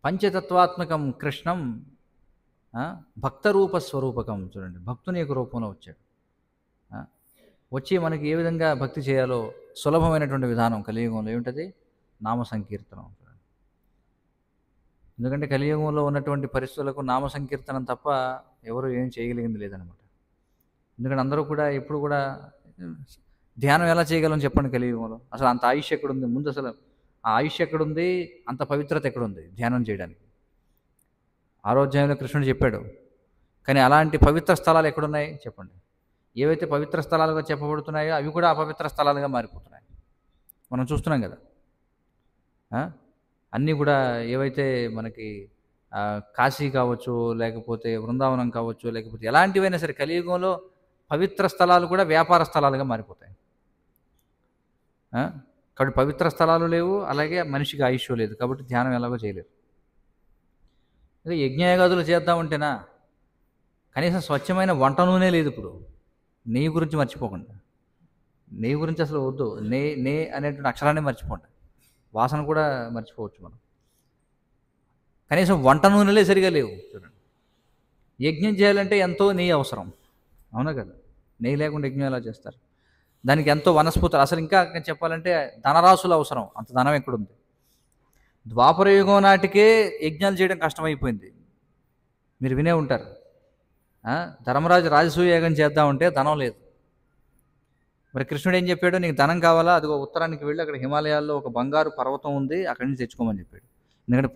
పంచతత్వాత్మకం కృష్ణం భక్తరూప స్వరూపకం. చూడండి, భక్తుని యొక్క రూపంలో వచ్చాడు. వచ్చి మనకి ఏ విధంగా భక్తి చేయాలో సులభమైనటువంటి విధానం కలియుగంలో ఏమిటది? నామ సంకీర్తనం. ఎందుకంటే కలియుగంలో ఉన్నటువంటి పరిస్థితులకు నామ సంకీర్తనం తప్ప ఎవరు ఏం చేయగలిగింది లేదనమాట. ఎందుకంటే అందరూ కూడా ఎప్పుడు కూడా ధ్యానం ఎలా చేయగలం చెప్పండి కలియుగంలో? అసలు అంత ఆయుష్ ఎక్కడుంది? ముందు అసలు ఆ ఆయుష్ ఎక్కడుంది? అంత పవిత్రత ఎక్కడుంది ధ్యానం చేయడానికి? ఆరోగ్యంలో కృష్ణుడు చెప్పాడు, కానీ అలాంటి పవిత్ర స్థలాలు ఎక్కడున్నాయి చెప్పండి? ఏవైతే పవిత్ర స్థలాలుగా చెప్పబడుతున్నాయో అవి కూడా అపవిత్ర స్థలాలుగా మారిపోతున్నాయి. మనం చూస్తున్నాం కదా. అన్నీ కూడా ఏవైతే మనకి కాశీ కావచ్చు, లేకపోతే బృందావనం కావచ్చు, లేకపోతే ఎలాంటివైనా సరే కలియుగంలో పవిత్ర స్థలాలు కూడా వ్యాపార స్థలాలుగా మారిపోతాయి. కాబట్టి పవిత్ర స్థలాలు లేవు, అలాగే మనిషికి ఆయుష్ లేదు. కాబట్టి ధ్యానం ఎలాగో చేయలేరు. అదే యజ్ఞయాగాదులు చేద్దామంటేనా కనీసం స్వచ్ఛమైన వంట నూనె లేదు. ఇప్పుడు నెయ్యి గురించి మర్చిపోకుండా నెయ్యి గురించి అసలు వద్దు. నే అనేటువంటి అక్షరాన్ని మర్చిపోండి. వాసన కూడా మర్చిపోవచ్చు మనం. కనీసం వంట నూనెలే సరిగా లేవు చూడండి. యజ్ఞం చేయాలంటే ఎంతో నెయ్యి అవసరం, అవునా కదా? నెయ్యి లేకుండా యజ్ఞం ఎలా చేస్తారు? దానికి ఎంతో వనస్పతులు, అసలు ఇంకా చెప్పాలంటే ధనరాశులు అవసరం. అంత ధనం ఎక్కడుంది? ద్వాపర యుగం నాటికే యజ్ఞాలు చేయడం కష్టమైపోయింది. మీరు వినే ఉంటారు, ధర్మరాజు రాజసూయ యాగం చేద్దామంటే ధనం లేదు. మరి కృష్ణుడు ఏం చెప్పాడు? నీకు ధనం కావాలా? అదిగో ఉత్తరానికి వెళ్ళి అక్కడ హిమాలయాల్లో ఒక బంగారు పర్వతం ఉంది, అక్కడి నుంచి తెచ్చుకోమని చెప్పాడు. ఎందుకంటే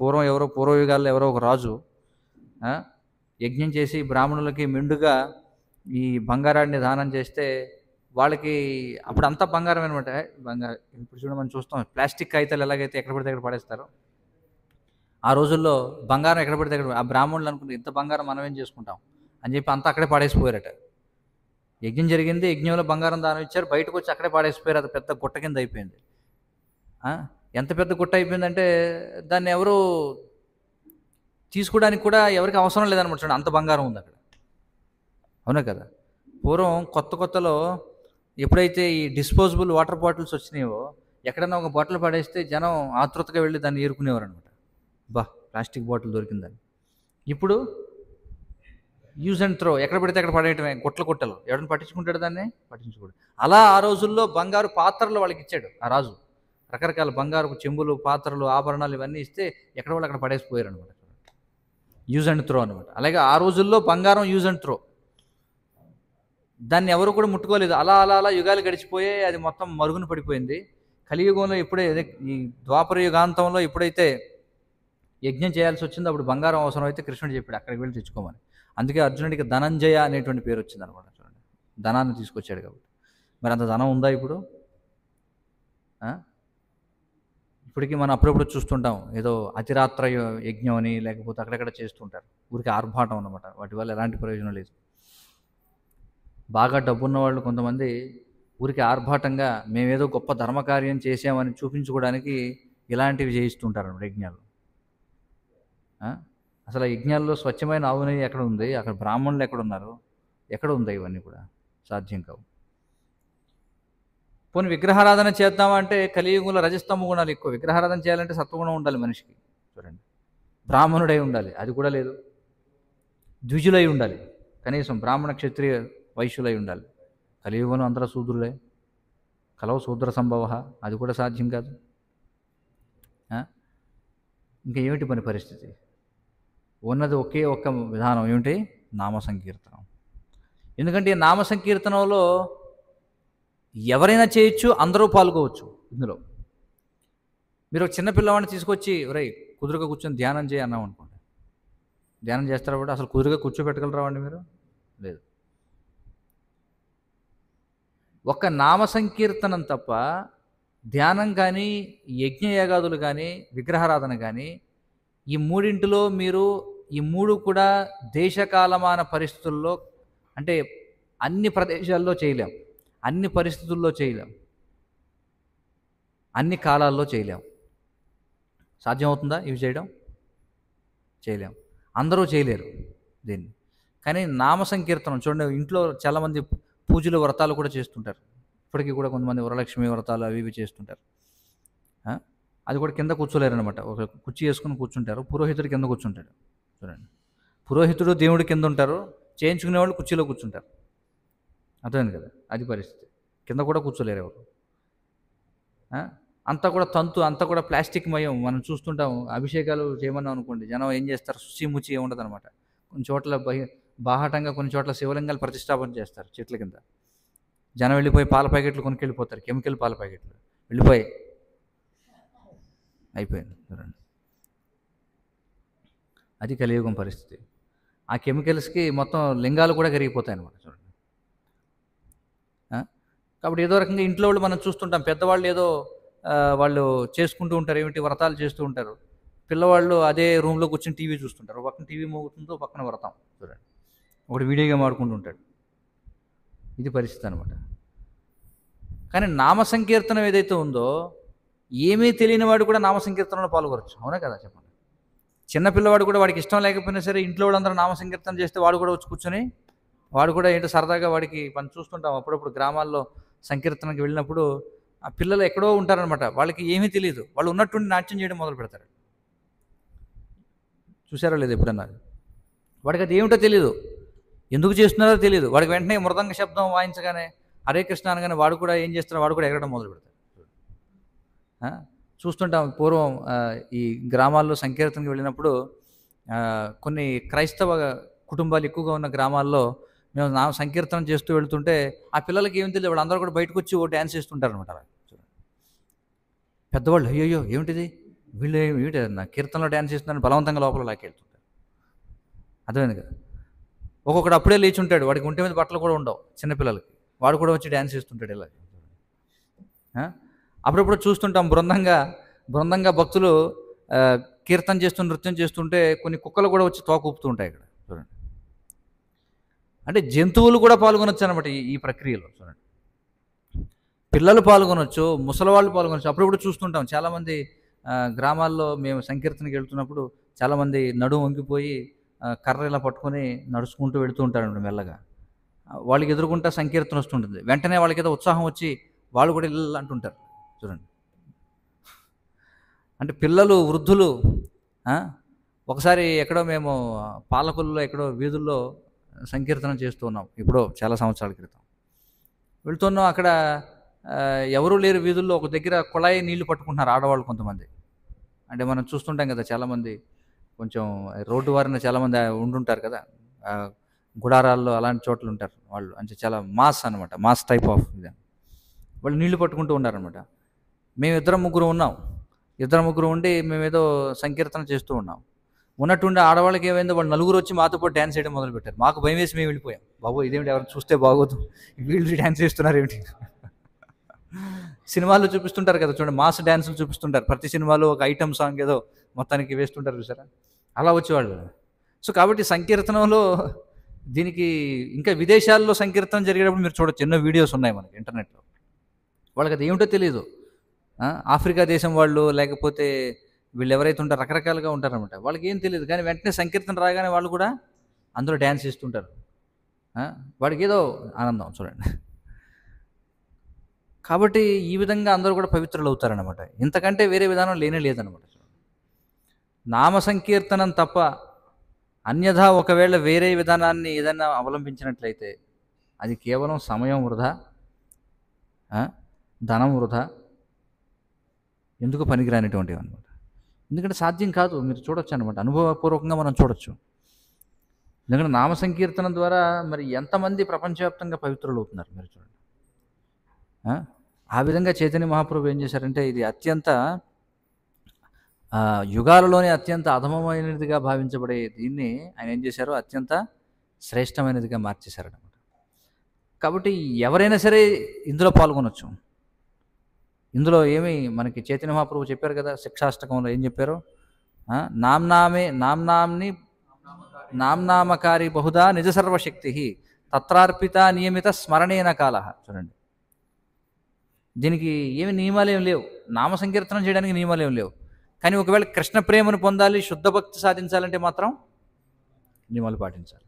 పూర్వయుగాల్లో ఎవరో ఒక రాజు యజ్ఞం చేసి బ్రాహ్మణులకి మెండుగా ఈ బంగారాన్ని దానం చేస్తే వాళ్ళకి అప్పుడు అంతా బంగారం అనమాట. బంగారం ఇప్పుడు చూడ మనం చూస్తాం, ప్లాస్టిక్ కాగితాలు ఎలాగైతే ఎక్కడ పడితే అక్కడ పడేస్తారో, ఆ రోజుల్లో బంగారం ఎక్కడ పడితే అక్కడ, ఆ బ్రాహ్మణులు అనుకుంటే ఇంత బంగారం మనం ఏం చేసుకుంటాం అని చెప్పి అంతా అక్కడే పాడేసిపోయారట. యజ్ఞం జరిగింది, యజ్ఞంలో బంగారం దానం ఇచ్చారు, బయటకు వచ్చి అక్కడే పాడేసిపోయారు. అది పెద్ద గుట్ట కింద అయిపోయింది. ఎంత పెద్ద గుట్ట అయిపోయిందంటే దాన్ని ఎవరు తీసుకోవడానికి కూడా ఎవరికి అవసరం లేదనమాట. చూడండి, అంత బంగారం ఉంది అక్కడ, అవునా కదా? పూర్వం కొత్తలో ఎప్పుడైతే ఈ డిస్పోజబుల్ వాటర్ బాటిల్స్ వచ్చినాయో, ఎక్కడైనా ఒక బాటిల్ పడేస్తే జనం ఆతృతగా వెళ్ళి దాన్ని ఏరుకునేవారు అనమాట. ప్లాస్టిక్ బాటిల్ దొరికిందని. ఇప్పుడు యూజ్ అండ్ త్రో, ఎక్కడ పడితే అక్కడ పడేయటమే, గుట్టలు. ఎవరైనా పట్టించుకుంటాడు? దాన్ని పట్టించుకోడు. అలా ఆ రోజుల్లో బంగారు పాత్రలు వాళ్ళకి ఇచ్చాడు ఆ రాజు. రకరకాల బంగారు చెంబులు, పాత్రలు, ఆభరణాలు ఇవన్నీ ఇస్తే ఎక్కడ వాళ్ళు అక్కడ పడేసిపోయారు అనమాట. యూజ్ అండ్ త్రో అనమాట. అలాగే ఆ రోజుల్లో బంగారం యూజ్ అండ్ త్రో, దాన్ని ఎవరు కూడా ముట్టుకోలేదు. అలా యుగాలు గడిచిపోయే అది మొత్తం మరుగున పడిపోయింది. కలియుగంలో ఈ ద్వాపర యుగాంతంలో ఎప్పుడైతే యజ్ఞం చేయాల్సి వచ్చిందో అప్పుడు బంగారం అవసరం అయితే కృష్ణుడు చెప్పాడు అక్కడికి వెళ్ళి తెచ్చుకోమని. అందుకే అర్జునుడికి ధనంజయ అనేటువంటి పేరు వచ్చింది అనమాట. చూడండి, ధనాన్ని తీసుకొచ్చాడు కాబట్టి. మరి అంత ధనం ఉందా ఇప్పుడు? ఇప్పటికీ మనం అప్పుడప్పుడు చూస్తుంటాం, ఏదో అతిరాత్ర యజ్ఞం అని లేకపోతే అక్కడెక్కడ చేస్తుంటారు. ఊరికి ఆర్భాటం అనమాట. వాటి వల్ల ఎలాంటి ప్రయోజనం లేదు. బాగా డబ్బున్న వాళ్ళు కొంతమంది ఊరికి ఆర్భాటంగా మేమేదో గొప్ప ధర్మకార్యం చేసామని చూపించుకోవడానికి ఇలాంటివి చేయిస్తుంటారు అన్నమాట యజ్ఞాలు. అసలు యజ్ఞాల్లో స్వచ్ఛమైన ఆవు నెయ్యి ఎక్కడ ఉంది? అక్కడ బ్రాహ్మణులు ఎక్కడున్నారు? ఎక్కడ ఉంది? ఇవన్నీ కూడా సాధ్యం కావు. పోనీ విగ్రహారాధన చేద్దామంటే కలియుగంలో రజస్తమ గుణాలు ఎక్కువ. విగ్రహారాధన చేయాలంటే సత్వగుణం ఉండాలి మనిషికి. చూడండి, బ్రాహ్మణుడై ఉండాలి, అది కూడా లేదు. ద్విజులై ఉండాలి, కనీసం బ్రాహ్మణ క్షత్రియ వైశ్యులై ఉండాలి. కలియుగంలో అందరూ శూద్రులే. కలవ శూద్ర సంభవ, అది కూడా సాధ్యం కాదు. ఇంకా ఏమిటి పని పరిస్థితి? ఉన్నది ఒకే ఒక్క విధానం, ఏమిటి? నామ సంకీర్తనం. ఎందుకంటే ఈ నామ సంకీర్తనంలో ఎవరైనా చేయొచ్చు, అందరూ పాల్గొవచ్చు. ఇందులో మీరు ఒక చిన్న పిల్లవాడిని తీసుకొచ్చి కుదురుగా కూర్చొని ధ్యానం చేయి అన్నాం అనుకోండి, ధ్యానం చేస్తారా? కూడా అసలు కుదురుగా కూర్చోబెట్టగలరావండి మీరు? లేదు. ఒక్క నామ సంకీర్తనం తప్ప ధ్యానం కానీ, యజ్ఞయాగాదులు కానీ, విగ్రహారాధన కానీ, ఈ మూడింటిలో మీరు ఈ మూడు కూడా దేశకాలమాన పరిస్థితుల్లో, అంటే అన్ని ప్రదేశాల్లో చేయలేం, అన్ని పరిస్థితుల్లో చేయలేం, అన్ని కాలాల్లో చేయలేం. సాధ్యమవుతుందా ఇవి చేయడం? చేయలేం. అందరూ చేయలేరు దీన్ని. కానీ నామ సంకీర్తనం చూడండి, ఇంట్లో చాలామంది పూజలు వ్రతాలు కూడా చేస్తుంటారు. ఇప్పటికీ కూడా కొంతమంది వరలక్ష్మి వ్రతాలు అవి ఇవి చేస్తుంటారు. అది కూడా కింద కూర్చోలేరు అనమాట. ఒక కుర్చీ వేసుకుని కూర్చుంటారు. పురోహితుడు కింద కూర్చుంటాడు. చూడండి, పురోహితుడు దేవుడి కింద ఉంటారు, చేయించుకునే వాళ్ళు కుర్చీలో కూర్చుంటారు. అర్థమైంది కదా? అది పరిస్థితి. కింద కూడా కూర్చోలేరు ఎవరు. అంతా కూడా తంతు, అంతా కూడా ప్లాస్టిక్ మయం. మనం చూస్తుంటాం, అభిషేకాలు చేయమన్నాం అనుకోండి, జనం ఏం చేస్తారు? శుచిముచి ఉండదు అనమాట. కొన్ని చోట్ల బాహాటంగా, కొన్ని చోట్ల శివలింగాలు ప్రతిష్టాపన చేస్తారు చెట్ల కింద. జనం వెళ్ళిపోయి పాల ప్యాకెట్లు కొనుక్కెళ్ళిపోతారు, కెమికల్ పాల ప్యాకెట్లు వెళ్ళిపోయి అయిపోయింది. చూడండి, అది కలియుగం పరిస్థితి. ఆ కెమికల్స్కి మొత్తం లింగాలు కూడా కరిగిపోతాయి అన్నమాట. చూడండి, కాబట్టి ఏదో రకంగా ఇంట్లో వాళ్ళు మనం చూస్తుంటాం, పెద్దవాళ్ళు ఏదో వాళ్ళు చేసుకుంటూ ఉంటారు, ఏమిటి వ్రతాలు చేస్తూ ఉంటారు. పిల్లవాళ్ళు అదే రూమ్లో కూర్చొని టీవీ చూస్తుంటారు. ఒక పక్కన టీవీ మోగుతుందో పక్కన వ్రతం. చూడండి, ఒకటి వీడియో గేమ్ ఆడుకుంటూ ఉంటాడు. ఇది పరిస్థితి అనమాట. కానీ నామ సంకీర్తనం ఏదైతే ఉందో, ఏమీ తెలియని వాడు కూడా నామ సంకీర్తనలో పాల్గొనవచ్చు. అవునా కదా? చెప్పండి. చిన్నపిల్లవాడు కూడా వాడికి ఇష్టం లేకపోయినా సరే ఇంట్లో వాళ్ళందరూ నామ సంకీర్తన చేస్తే వాడు కూడా వచ్చి కూర్చొని, వాడు కూడా ఏంటో సరదాగా వాడికి మనం చూస్తుంటాం అప్పుడప్పుడు గ్రామాల్లో సంకీర్తనకి వెళ్ళినప్పుడు ఆ పిల్లలు ఎక్కడో ఉంటారనమాట. వాళ్ళకి ఏమీ తెలీదు. వాళ్ళు ఉన్నట్టుండి నాట్యం చేయడం మొదలు పెడతారు. చూసారో లేదు ఎప్పుడన్నా? వాడికి అది ఏమిటో తెలీదు. ఎందుకు చేస్తున్నారో తెలీదు. వాడికి వెంటనే మృదంగ శబ్దం వాయించగానే హరే కృష్ణ అనగానే వాడు కూడా ఏం చేస్తున్నాడు, వాడు కూడా ఎగరడం మొదలు పెడతాడు. చూస్తుంటాం పూర్వం ఈ గ్రామాల్లో సంకీర్తనకి వెళ్ళినప్పుడు కొన్ని క్రైస్తవ కుటుంబాలు ఎక్కువగా ఉన్న గ్రామాల్లో మేము సంకీర్తనం చేస్తూ వెళ్తుంటే ఆ పిల్లలకి ఏం తెలియదు, వాళ్ళందరూ కూడా బయటకు వచ్చి ఓ డ్యాన్స్ చేస్తుంటారు అనమాట. అలా పెద్దవాళ్ళు అయ్యో ఏమిటిది, వీళ్ళు ఏమిటి నా కీర్తనలో డ్యాన్స్ చేస్తున్నారని బలవంతంగా లోపల లాకెళ్తుంటారు. అర్థమైంది కదా. ఒక్కొక్కడు అప్పుడే లేచి ఉంటాడు, వాడికి ఒంటి మీద బట్టలు కూడా ఉండవు చిన్నపిల్లలకి, వాడు కూడా వచ్చి డ్యాన్స్ చేస్తుంటాడు ఇలా. అప్పుడప్పుడు చూస్తుంటాం బృందంగా భక్తులు కీర్తన చేస్తూ నృత్యం చేస్తుంటే కొన్ని కుక్కలు కూడా వచ్చి తోక ఊపుతూ ఉంటాయి ఇక్కడ చూడండి. అంటే జంతువులు కూడా పాల్గొనొచ్చు అనమాట ఈ ప్రక్రియలో చూడండి. పిల్లలు పాల్గొనొచ్చు, ముసలివాళ్ళు పాల్గొనొచ్చు. అప్పుడప్పుడు చూస్తుంటాం చాలామంది గ్రామాల్లో మేము సంకీర్తనకి వెళ్తున్నప్పుడు చాలామంది నడుము వంగిపోయి కర్ర ఇలా పట్టుకొని నడుచుకుంటూ వెళుతూ ఉంటారండి మెల్లగా. వాళ్ళకి ఎదురుకుంటా సంకీర్తన వస్తుంటుంది. వెంటనే వాళ్ళకి ఏదో ఉత్సాహం వచ్చి వాళ్ళు కూడా ఇల్లు అంటుంటారు చూడండి. అంటే పిల్లలు, వృద్ధులు. ఒకసారి ఎక్కడో మేము పాలకొల్లులో ఎక్కడో వీధుల్లో సంకీర్తనం చేస్తూ ఉన్నాం, ఎప్పుడో చాలా సంవత్సరాల క్రితం. వెళ్తున్నాం, అక్కడ ఎవరూ లేరు వీధుల్లో. ఒక దగ్గర కుళాయి నీళ్లు పట్టుకుంటున్నారు ఆడవాళ్ళు కొంతమంది. అంటే మనం చూస్తుంటాం కదా, చాలామంది కొంచెం రోడ్డు వారిన చాలామంది ఉండుంటారు కదా, గుడారాల్లో అలాంటి చోట్ల ఉంటారు వాళ్ళు. అంటే చాలా మాస్ అనమాట, మాస్ టైప్ ఆఫ్ ఇది. వాళ్ళు నీళ్లు పట్టుకుంటూ ఉన్నారనమాట. మేము ఇద్దరం ముగ్గురు ఉండి మేమేదో సంకీర్తన చేస్తూ ఉన్నాం. ఉన్నట్టుండి ఆడవాళ్ళకి ఏమైందో వాళ్ళు నలుగురు వచ్చి మాతో పాటు డ్యాన్స్ చేయడం మొదలుపెట్టారు. మాకు భయం వేసి మేము వెళ్ళిపోయాం. బాబు ఇదేమిటి, ఎవరు చూస్తే బాగోదు, వీళ్ళు డ్యాన్స్ చేస్తున్నారు ఏమిటి. సినిమాల్లో చూపిస్తుంటారు కదా చూడండి, మాస్ డ్యాన్సులు చూపిస్తుంటారు. ప్రతి సినిమాలో ఒక ఐటమ్ సాంగ్ ఏదో మొత్తానికి వేస్తుంటారు చూసారా, అలా వచ్చేవాళ్ళు. సో కాబట్టి సంకీర్తనంలో దీనికి ఇంకా విదేశాల్లో సంకీర్తనం జరిగేటప్పుడు మీరు చూడొచ్చు, ఎన్నో వీడియోస్ ఉన్నాయి మనకి ఇంటర్నెట్లో. వాళ్ళకి అది ఏమిటో తెలియదు. ఆఫ్రికా దేశం వాళ్ళు, లేకపోతే వీళ్ళు ఎవరైతే ఉంటారో రకరకాలుగా ఉంటారనమాట. వాళ్ళకి ఏం తెలియదు, కానీ వెంటనే సంకీర్తన రాగానే వాళ్ళు కూడా అందులో డ్యాన్స్ చేస్తుంటారు. వాడికి ఏదో ఆనందం చూడండి. కాబట్టి ఈ విధంగా అందరూ కూడా పవిత్రులు అవుతారనమాట. ఇంతకంటే వేరే విధానం లేనే లేదనమాట. నామ సంకీర్తనం తప్ప అన్యథా ఒకవేళ వేరే విధానాన్ని ఏదైనా అవలంబించినట్లయితే అది కేవలం సమయం వృధా, ధనం వృధా, ఎందుకు పనికిరానిటువంటివి అనమాట. ఎందుకంటే సాధ్యం కాదు. మీరు చూడొచ్చు అనమాట, అనుభవపూర్వకంగా మనం చూడొచ్చు. ఎందుకంటే నామ సంకీర్తనం ద్వారా మరి ఎంతమంది ప్రపంచవ్యాప్తంగా పవిత్రులు అవుతున్నారు మీరు చూడండి. ఆ విధంగా చైతన్య మహాప్రభు ఏం చేశారంటే ఇది అత్యంత యుగాలలోనే అత్యంత అధమమైనదిగా భావించబడే దీన్ని ఆయన ఏం చేశారు, అత్యంత శ్రేష్టమైనదిగా మార్చేశారనమాట. కాబట్టి ఎవరైనా సరే ఇందులో పాల్గొనొచ్చు. ఇందులో ఏమి మనకి చైతన్య మహాప్రభు చెప్పారు కదా, శిక్షాష్టకంలో ఏం చెప్పారు, నామ్నామకారి బహుదా నిజ సర్వశక్తి తత్రార్పిత నియమిత స్మరణేన కాల. చూడండి, దీనికి ఏమి నియమాలు ఏం లేవు, నామ సంకీర్తనం చేయడానికి నియమాలు ఏం లేవు. కానీ ఒకవేళ కృష్ణ ప్రేమను పొందాలి, శుద్ధ భక్తి సాధించాలంటే మాత్రం నియమాలు పాటించాలి.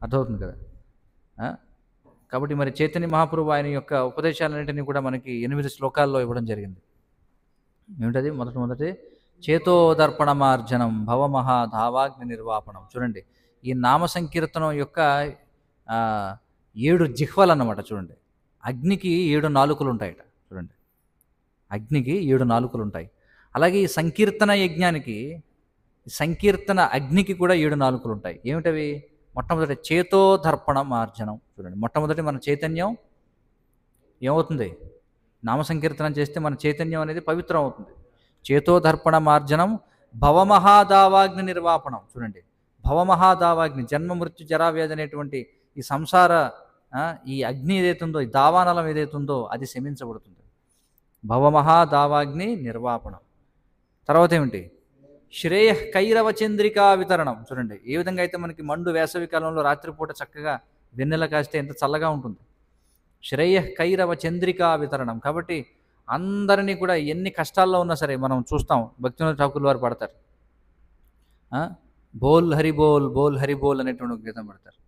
అర్థమవుతుంది కదా. కాబట్టి మరి చైతన్య మహాప్రభు ఆయన యొక్క ఉపదేశాలన్నింటినీ కూడా మనకి 8 శ్లోకాల్లో ఇవ్వడం జరిగింది. ఏమిటది? మొదటి చేతోదర్పణమార్జనం భవమహాధావాగ్ని నిర్వాపణం. చూడండి, ఈ నామ సంకీర్తనం యొక్క 7 జిహ్వలు అన్నమాట. చూడండి, అగ్నికి 7 నాలుకలు ఉంటాయట. చూడండి, అగ్నికి 7 నాలుకలు ఉంటాయి. అలాగే ఈ సంకీర్తన యజ్ఞానికి, సంకీర్తన అగ్నికి కూడా 7 నాలుకలు ఉంటాయి. ఏమిటవి? మొట్టమొదటి చేతోదర్పణ మార్జనం. చూడండి, మొట్టమొదటి మన చైతన్యం ఏమవుతుంది, నామ సంకీర్తనం చేస్తే మన చైతన్యం అనేది పవిత్రం అవుతుంది. చేతోదర్పణ మార్జనం భవమహాదావాగ్ని నిర్వాపణం. చూడండి, భవమహాదావాగ్ని, జన్మ మృత్యు జరావ్యాధి అనేటువంటి ఈ సంసార ఈ అగ్ని ఏదైతుందో, ఈ దావానలం ఏదైతుందో అది శమించబడుతుంది. భవమహాదావాగ్ని నిర్వాపణం. తర్వాత ఏమిటి? శ్రేయ కైరవ చంద్రికా వితరణం. చూడండి, ఏ విధంగా అయితే మనకి మండు వేసవి కాలంలో రాత్రిపూట చక్కగా వెన్నెల కాస్తే ఎంత చల్లగా ఉంటుంది. శ్రేయ కైరవ చంద్రికా వితరణం. కాబట్టి అందరినీ కూడా ఎన్ని కష్టాల్లో ఉన్నా సరే, మనం చూస్తాం భక్తివినోద్ ఠాకూర్ వారు పడతారు, బోల్ హరి బోల్ బోల్ హరి బోల్ అనేటువంటి ఒక గీతం పడతారు.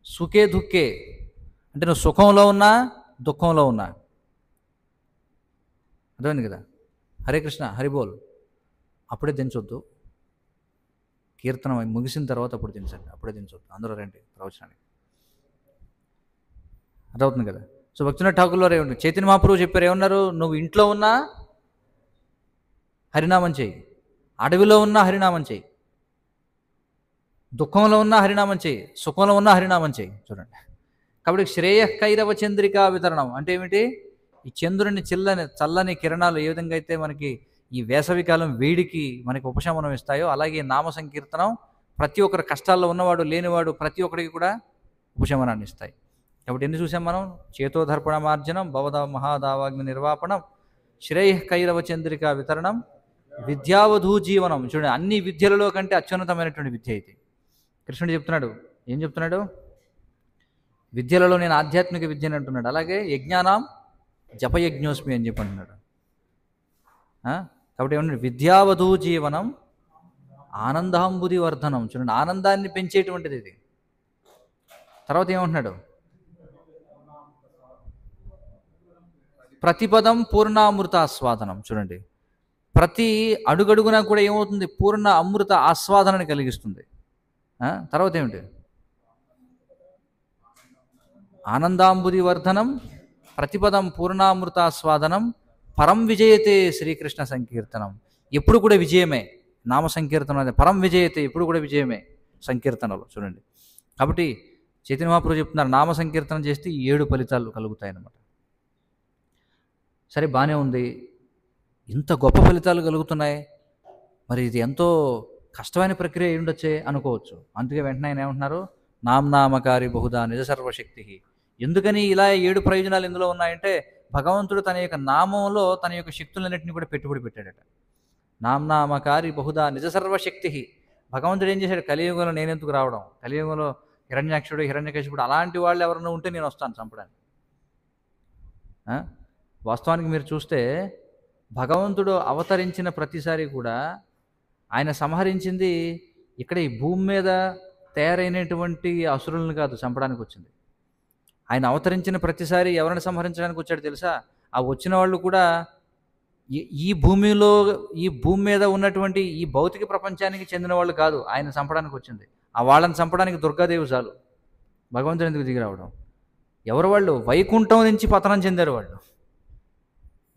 సుఖే దుఃఖే అంటే నువ్వు సుఖంలో ఉన్నా దుఃఖంలో ఉన్నా. అర్థమైంది కదా? హరే కృష్ణ హరిబోల్ అప్పుడే దించొద్దు, కీర్తనం ముగిసిన తర్వాత అప్పుడు దించండి, అప్పుడే దించొద్దు. అందరూ రండి ప్రవచనానికి. అర్థమవుతుంది కదా? సో భక్తినాథ్ ఠాకూర్ వారు ఏమంటారు, చైతన్య మహాప్రభు చెప్పారు ఏమన్నారు, నువ్వు ఇంట్లో ఉన్నా హరినామం చేయి, అడవిలో ఉన్నా హరినామం చేయి, దుఃఖంలో ఉన్నా హరినామం చేయి, సుఖంలో ఉన్నా హరినామం చేయి. చూడండి, కాబట్టి శ్రేయ కైరవ చంద్రికా వితరణం అంటే ఏమిటి? ఈ చంద్రుని చల్లని కిరణాలు ఏ విధంగా అయితే మనకి ఈ వేసవికాలం వేడికి మనకి ఉపశమనం ఇస్తాయో, అలాగే నామ సంకీర్తనం ప్రతి ఒక్కరి కష్టాల్లో ఉన్నవాడు లేనివాడు ప్రతి ఒక్కరికి కూడా ఉపశమనాన్ని ఇస్తాయి. కాబట్టి ఎన్ని చూసాం మనం? చేతోదర్పణ మార్జనం, భవద మహాదావాగ్ని నిర్వాపణం, శ్రేయ కైరవ చంద్రికా వితరణం, విద్యావధూ జీవనం. చూడండి, అన్ని విద్యలలో కంటే అత్యున్నతమైనటువంటి విద్య అయితే కృష్ణుడు చెప్తున్నాడు. ఏం చెప్తున్నాడు? విద్యలలో నేను ఆధ్యాత్మిక విద్యని అంటున్నాడు. అలాగే యజ్ఞానాం జపయజ్ఞోస్మి అని చెప్పి అంటున్నాడు. కాబట్టి ఏమన్నాడు? విద్యావధూ జీవనం ఆనందాంబుది వర్ధనం. చూడండి, ఆనందాన్ని పెంచేటువంటిది ఇది. తర్వాత ఏమంటున్నాడు? ప్రతిపదం పూర్ణామృత ఆస్వాదనం. చూడండి, ప్రతి అడుగడుగునా కూడా ఏమవుతుంది? పూర్ణ అమృత ఆస్వాదనని కలిగిస్తుంది. తర్వాత ఏమిటి? ఆనందాంబుది వర్ధనం, ప్రతిపదం పూర్ణామృతాస్వాదనం, పరం విజయతే శ్రీకృష్ణ సంకీర్తనం. ఎప్పుడు కూడా విజయమే నామ సంకీర్తనం, అదే పరం విజయతే, ఎప్పుడు కూడా విజయమే సంకీర్తనలో. చూడండి, కాబట్టి చైతన్య మహాప్రభు చెప్తున్నారు, నామ సంకీర్తనం చేస్తే 7 ఫలితాలు కలుగుతాయన్నమాట. సరే, బాగానే ఉంది, ఇంత గొప్ప ఫలితాలు కలుగుతున్నాయి, మరి ఇది ఎంతో కష్టమైన ప్రక్రియ అయి ఉండొచ్చే అనుకోవచ్చు. అందుకే వెంటనే ఆయన ఏమంటున్నారు? నామ్నామకారి బహుదా నిజ సర్వశక్తి. ఎందుకని ఇలా 7 ప్రయోజనాలు ఇందులో ఉన్నాయంటే, భగవంతుడు తన యొక్క నామంలో తన యొక్క శక్తులన్నింటినీ కూడా పెట్టుబడి పెట్టాడట. నామ్నామకారి బహుదా నిజ సర్వశక్తి. భగవంతుడు ఏం చేశాడు? కలియుగంలో నేనెందుకు రావడం? కలియుగంలో హిరణ్యాక్షుడు, హిరణ్యకశిపుడు అలాంటి వాళ్ళు ఎవరైనా ఉంటే నేను వస్తాను చంపడానికి. వాస్తవానికి మీరు చూస్తే భగవంతుడు అవతరించిన ప్రతిసారి కూడా ఆయన సంహరించింది ఇక్కడ ఈ భూమి మీద తయారైనటువంటి అసురులను కాదు చంపడానికి వచ్చింది. ఆయన అవతరించిన ప్రతిసారి ఎవరిని సంహరించడానికి వచ్చాడు తెలుసా? ఆ వచ్చిన వాళ్ళు కూడా ఈ భూమి మీద ఉన్నటువంటి ఈ భౌతిక ప్రపంచానికి చెందిన వాళ్ళు కాదు ఆయన చంపడానికి వచ్చింది. ఆ వాళ్ళని చంపడానికి దుర్గాదేవి చాలు. భగవంతుడు ఎందుకు దిగి రావడం? ఎవరు వాళ్ళు? వైకుంఠం నుంచి పతనం చెందారు వాళ్ళు.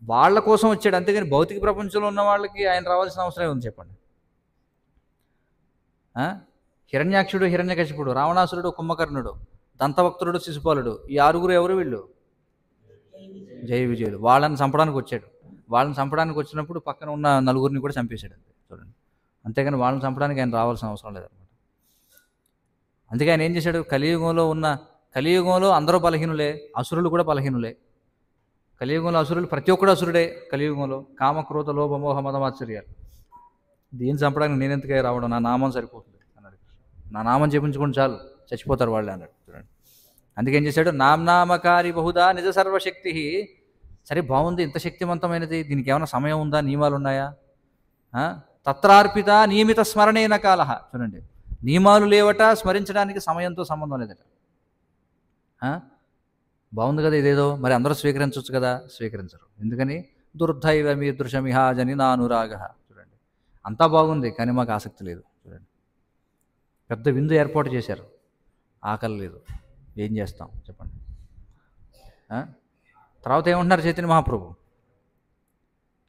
వాళ్ళ కోసం వచ్చాడు, అంతేగాని భౌతిక ప్రపంచంలో ఉన్న వాళ్ళకి ఆయన రావాల్సిన అవసరం ఉంది చెప్పండి. హిరణ్యాక్షుడు, హిరణ్యకశిపుడు, రావణాసురుడు, కుంభకర్ణుడు, దంతవక్తుడు, శిశుపాలుడు, ఈ 6 ఎవరు? వీళ్ళు జయ విజయులు. వాళ్ళని చంపడానికి వచ్చాడు. వాళ్ళని చంపడానికి వచ్చినప్పుడు పక్కన ఉన్న 4 కూడా చంపేశాడు. చూడండి, అంతేగాని వాళ్ళని చంపడానికి ఆయన రావాల్సిన అవసరం లేదనమాట. అందుకే ఆయన ఏం చేశాడు? కలియుగంలో అందరూ బలహీనులే, అసురులు కూడా బలహీనులే. కలియుగంలో అసురులు ప్రతి ఒక్కడు అసురుడే. కలియుగంలో కామక్రోధ లోభ మోహ మదమాశ్చర్యాలు. దీన్ని చంపడానికి నేనెందుకే రావడం? నా నామం సరిపోతుంది అన్నాడు. నా నామం చెప్పించుకోండి చాలు, చచ్చిపోతారు వాళ్ళే అన్నాడు. చూడండి, అందుకేం చేశాడు? నామ్నామకారి బహుదా నిజ సర్వశక్తి. సరే, బాగుంది, ఇంత శక్తివంతమైనది, దీనికి ఏమైనా సమయం ఉందా? నియమాలు ఉన్నాయా? తత్రార్పిత నియమిత స్మరణేన కాలః. చూడండి, నియమాలు లేవట, స్మరించడానికి సమయంతో సంబంధం లేదట. బాగుంది కదా ఇదేదో, మరి అందరూ స్వీకరించవచ్చు కదా? స్వీకరించరు. ఎందుకని? దుర్ధైవ మీదృశమిహాజని నా అనురాగ. చూడండి, అంతా బాగుంది కానీ మాకు ఆసక్తి లేదు. చూడండి, పెద్ద విందు ఏర్పాటు చేశారు, ఆకలి లేదు, ఏం చేస్తాం చెప్పండి? తర్వాత ఏమంటున్నారు చైతన్య మహాప్రభు?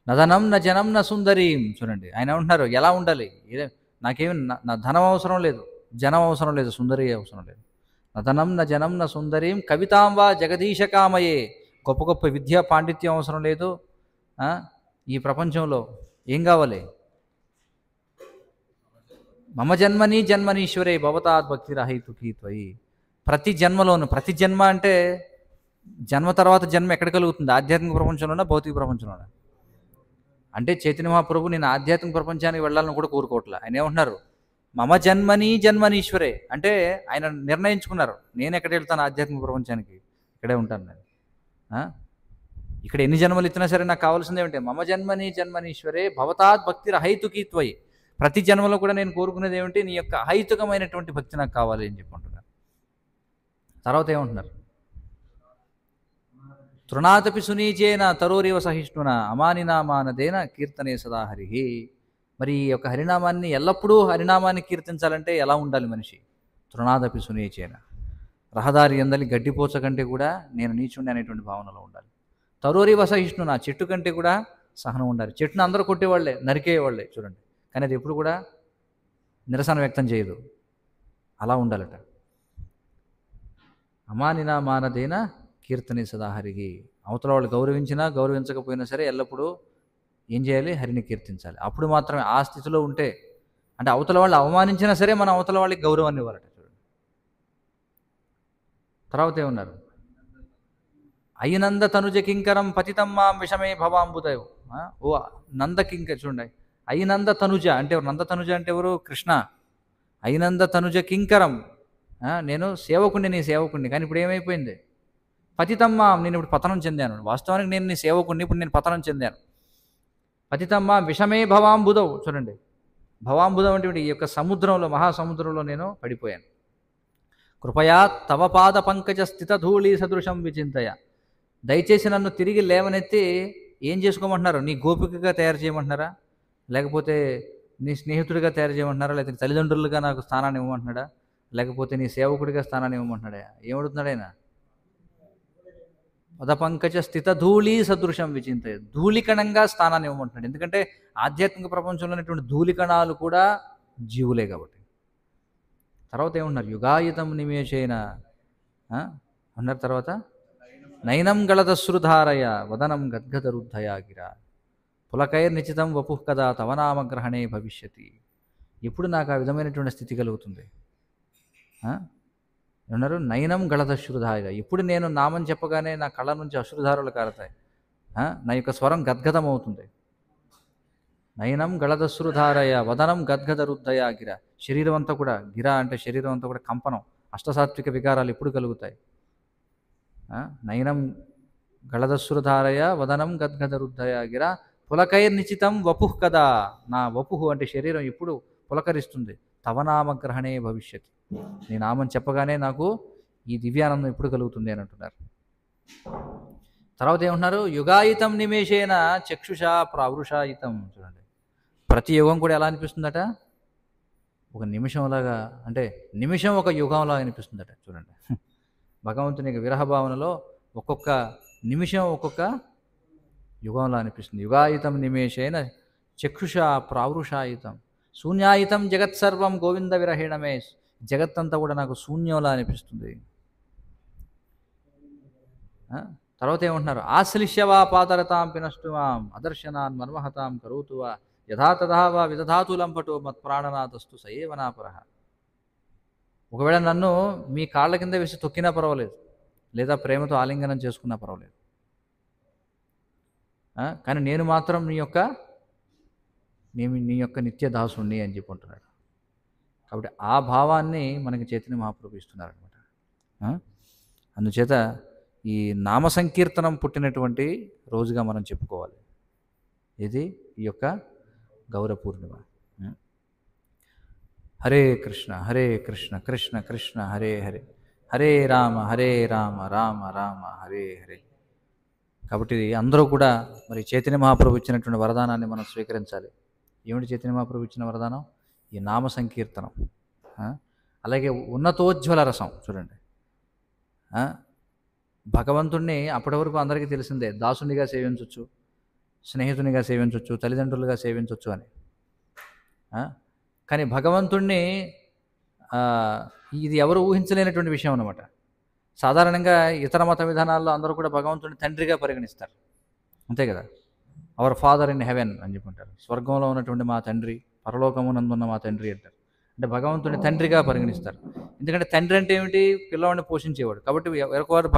నదనం న జనం న సుందరీం. చూడండి, ఆయన ఏమంటున్నారు? ఎలా ఉండాలి? నాకేమి నా ధనం అవసరం లేదు, జనం అవసరం లేదు, సుందరి అవసరం లేదు. నదనం న జనం న సుందరీం కవితాం వా జగదీశ కామయే. గొప్ప గొప్ప విద్యా పాండిత్యం అవసరం లేదు. ఈ ప్రపంచంలో ఏం కావాలి? మమ జన్మని జన్మనీశ్వరే భవతాత్ భక్తిరహైతుకీ త్వయి. ప్రతి జన్మలోను, ప్రతి జన్మ అంటే జన్మ తర్వాత జన్మ ఎక్కడ కలుగుతుంది? ఆధ్యాత్మిక ప్రపంచంలోనా భౌతిక ప్రపంచంలోనా? అంటే చైతన్య మహాప్రభు నేను ఆధ్యాత్మిక ప్రపంచానికి వెళ్ళాలని కూడా కోరుకోవట్లే. ఆయన ఏమంటున్నారు? మమ జన్మని జన్మనీశ్వరే. అంటే ఆయన నిర్ణయించుకున్నారు, నేను ఎక్కడ వెళ్తాను ఆధ్యాత్మిక ప్రపంచానికి, ఇక్కడే ఉంటాను నేను. ఇక్కడ ఎన్ని జన్మలు ఇచ్చినా సరే నాకు కావాల్సింది ఏమిటి? మమ జన్మని జన్మనీశ్వరే భవతాత్ భక్తిరహైతుకీ త్వయి. ప్రతి జన్మలో కూడా నేను కోరుకునేది ఏమిటి? నీ యొక్క అహైతుకమైనటువంటి భక్తి నాకు కావాలి అని చెప్పుకుంటున్నాను. తర్వాత ఏమంటున్నారు? తృణాతపి సునీచేన తరోరివ సహిష్ణున అమానినామానదేన కీర్తనే సదా హరి. మరి ఈ యొక్క హరినామాన్ని ఎల్లప్పుడూ హరినామాన్ని కీర్తించాలంటే ఎలా ఉండాలి మనిషి? తృణాదపి సునీచేన, రహదారి ఎందలి గడ్డిపోచ కంటే కూడా నేను నీచుండి అనేటువంటి భావనలో ఉండాలి. తరోరివ సహిష్ణున, చెట్టు కంటే కూడా సహనం ఉండాలి. చెట్టును అందరూ కొట్టేవాళ్లే, నరికేవాళ్లే చూడండి, కానీ అది ఎప్పుడు కూడా నిరసన వ్యక్తం చేయదు. అలా ఉండాలట. అమానినా మానదేన కీర్తనే సదా హరికి. అవతల వాళ్ళు గౌరవించినా గౌరవించకపోయినా సరే ఎల్లప్పుడూ ఏం చేయాలి? హరిని కీర్తించాలి. అప్పుడు మాత్రమే ఆ స్థితిలో ఉంటే, అంటే అవతల వాళ్ళు అవమానించినా సరే మనం అవతల వాళ్ళకి గౌరవాన్ని ఇవ్వాలట. చూడండి తర్వాత ఏమన్నారు? అయినంద తనుజ కింకరం పతితమ్మా విషమే భవాంబుదయో. ఓ నంద కింకర్ చూడండి, అయినంద తనుజ అంటే ఎవరు? నంద తనుజ అంటే ఎవరు? కృష్ణ. అయినంద తనుజ కింకరం, నేను సేవకుణ్ణి, నీ సేవకుణ్ణి, కానీ ఇప్పుడు ఏమైపోయింది? పతితమ్మ, నేను ఇప్పుడు పతనం చెందాను. వాస్తవానికి నేను నీ సేవకుణ్ణి, ఇప్పుడు నేను పతనం చెందాను. పతితమ్మ విషమే భవాంబుదవు. చూడండి, భవాంబుదం అంటే ఈ యొక్క సముద్రంలో, మహాసముద్రంలో నేను పడిపోయాను. కృపయా తవ పాద పంకజ స్థిత ధూళి సదృశం విచింతయ. దయచేసి నన్ను తిరిగి లేవనెత్తి ఏం చేసుకోమంటున్నారు? నీ గోపికగా తయారు చేయమంటున్నారా, లేకపోతే నీ స్నేహితుడిగా తయారు చేయమంటున్నారా, లేకపోతే తల్లిదండ్రులుగా నాకు స్థానాన్ని ఇవ్వమంటున్నాడా, లేకపోతే నీ సేవకుడిగా స్థానాన్ని ఇవ్వమంటున్నాడా? ఏమడుగుతున్నాడు ఆయన? పదపంకజ స్థిత ధూళి సదృశం విచింతయ, ధూళికణంగా స్థానాన్ని ఇవ్వమంటున్నాడు. ఎందుకంటే ఆధ్యాత్మిక ప్రపంచంలో ఉన్నటువంటి ధూళికణాలు కూడా జీవులే కాబట్టి. తర్వాత ఏమన్నారు? యుగాయుతం నిమేషేన అన్నారు. తర్వాత నయనం గళదశ్రుధారయ వదనం గద్గదరుద్ధయా గిరా పులకైర్నిచితం వపుః కదా తవనామగ్రహణే భవిష్యతి. ఎప్పుడు నాకు ఆ విధమైనటువంటి స్థితి కలుగుతుంది? ఏమన్నారు? నయనం గళదశ్రుధారయ, ఇప్పుడు నేను నామం చెప్పగానే నా కళ్ళ నుంచి అశ్రుధారులు కారతాయి, నా యొక్క స్వరం గద్గదం అవుతుంది. నయనం గళదశ్రుధారయ వదనం గద్గదరుద్ధయా గిర, శరీరం అంతా కూడా, గిర అంటే శరీరం అంతా కూడా కంపనం, అష్టసాత్విక వికారాలు ఎప్పుడు కలుగుతాయి? నయనం గళదశ్రుధారయ వదనం గద్గదరుద్ధయా గిర పులకైర్నిచితం వపుః కదా, నా వపుః అంటే శరీరం ఎప్పుడు పులకరిస్తుంది. తవనామగ్రహణే భవిష్యత్, నీ నామం చెప్పగానే నాకు ఈ దివ్యానందం ఎప్పుడు కలుగుతుంది అని అంటున్నారు. తర్వాత ఏమంటున్నారు? యుగాయితం నిమేషేన చక్షుషా ప్రావృషాయితం. చూడండి, ప్రతి యుగం కూడా ఎలా అనిపిస్తుందట? ఒక నిమిషంలాగా, అంటే నిమిషం ఒక యుగంలాగా అనిపిస్తుందట. చూడండి, భగవంతుని యొక్క విరహభావనలో ఒక్కొక్క నిమిషం ఒక్కొక్క యుగంలా అనిపిస్తుంది. యుగాయితం నిమేషేన చక్షుషా ప్రావృషాయితం శూన్యాయితం జగత్సర్వం గోవింద విరహేణమే. జగత్తంతా కూడా నాకు శూన్యంలా అనిపిస్తుంది. తర్వాత ఏమంటున్నారు? ఆశ్లిష్యవా పాతరతాం పినష్టువాం అదర్శనాన్ మన్మహతాం కరోతువా యథా తథా వా విదధాతు లంపటో మత్ప్రాణనాథస్తు సయేవనాపరః. ఒకవేళ నన్ను మీ కాళ్ళ కింద వేసి తొక్కినా పర్వాలేదు, లేదా ప్రేమతో ఆలింగనం చేసుకున్నా పర్వాలేదు, కానీ నేను మాత్రం నీ యొక్క నిత్య దాసుణ్ణి అని చెప్పుకుంటున్నాడు. కాబట్టి ఆ భావాన్ని మనకి చైతన్య మహాప్రభు ఇస్తున్నారనమాట. అందుచేత ఈ నామ సంకీర్తనం పుట్టినటువంటి రోజుగా మనం చెప్పుకోవాలి. ఇది ఈ యొక్క గౌర పూర్ణిమ. హరే కృష్ణ కృష్ణ కృష్ణ హరే హరే, హరే రామ రామ రామ హరే హరే. కాబట్టి అందరూ కూడా మరి చైతన్య మహాప్రభు ఇచ్చినటువంటి వరదానాన్ని మనం స్వీకరించాలి. ఏమిటి చైతన్య మహాప్రభు ఇచ్చిన వరదానం? ఈ నామ సంకీర్తనం. అలాగే ఉన్నతోజ్వల రసం. చూడండి, భగవంతుణ్ణి అప్పటి వరకు అందరికీ తెలిసిందే, దాసునిగా సేవించవచ్చు, స్నేహితునిగా సేవించవచ్చు, తల్లిదండ్రులుగా సేవించవచ్చు అని. కానీ భగవంతుణ్ణి ఇది ఎవరు ఊహించలేనటువంటి విషయం అన్నమాట. సాధారణంగా ఇతర మత విధానాల్లో అందరూ కూడా భగవంతుడిని తండ్రిగా పరిగణిస్తారు, అంతే కదా. అవర్ ఫాదర్ ఇన్ హెవెన్ అని చెప్పుకుంటారు. స్వర్గంలో ఉన్నటువంటి మా తండ్రి, పరలోకమునందున్న మా తండ్రి అంటారు. అంటే భగవంతుడిని తండ్రిగా పరిగణిస్తారు. ఎందుకంటే తండ్రి అంటే ఏమిటి? పిల్లవాడిని పోషించేవాడు. కాబట్టి ఎవరికొవారు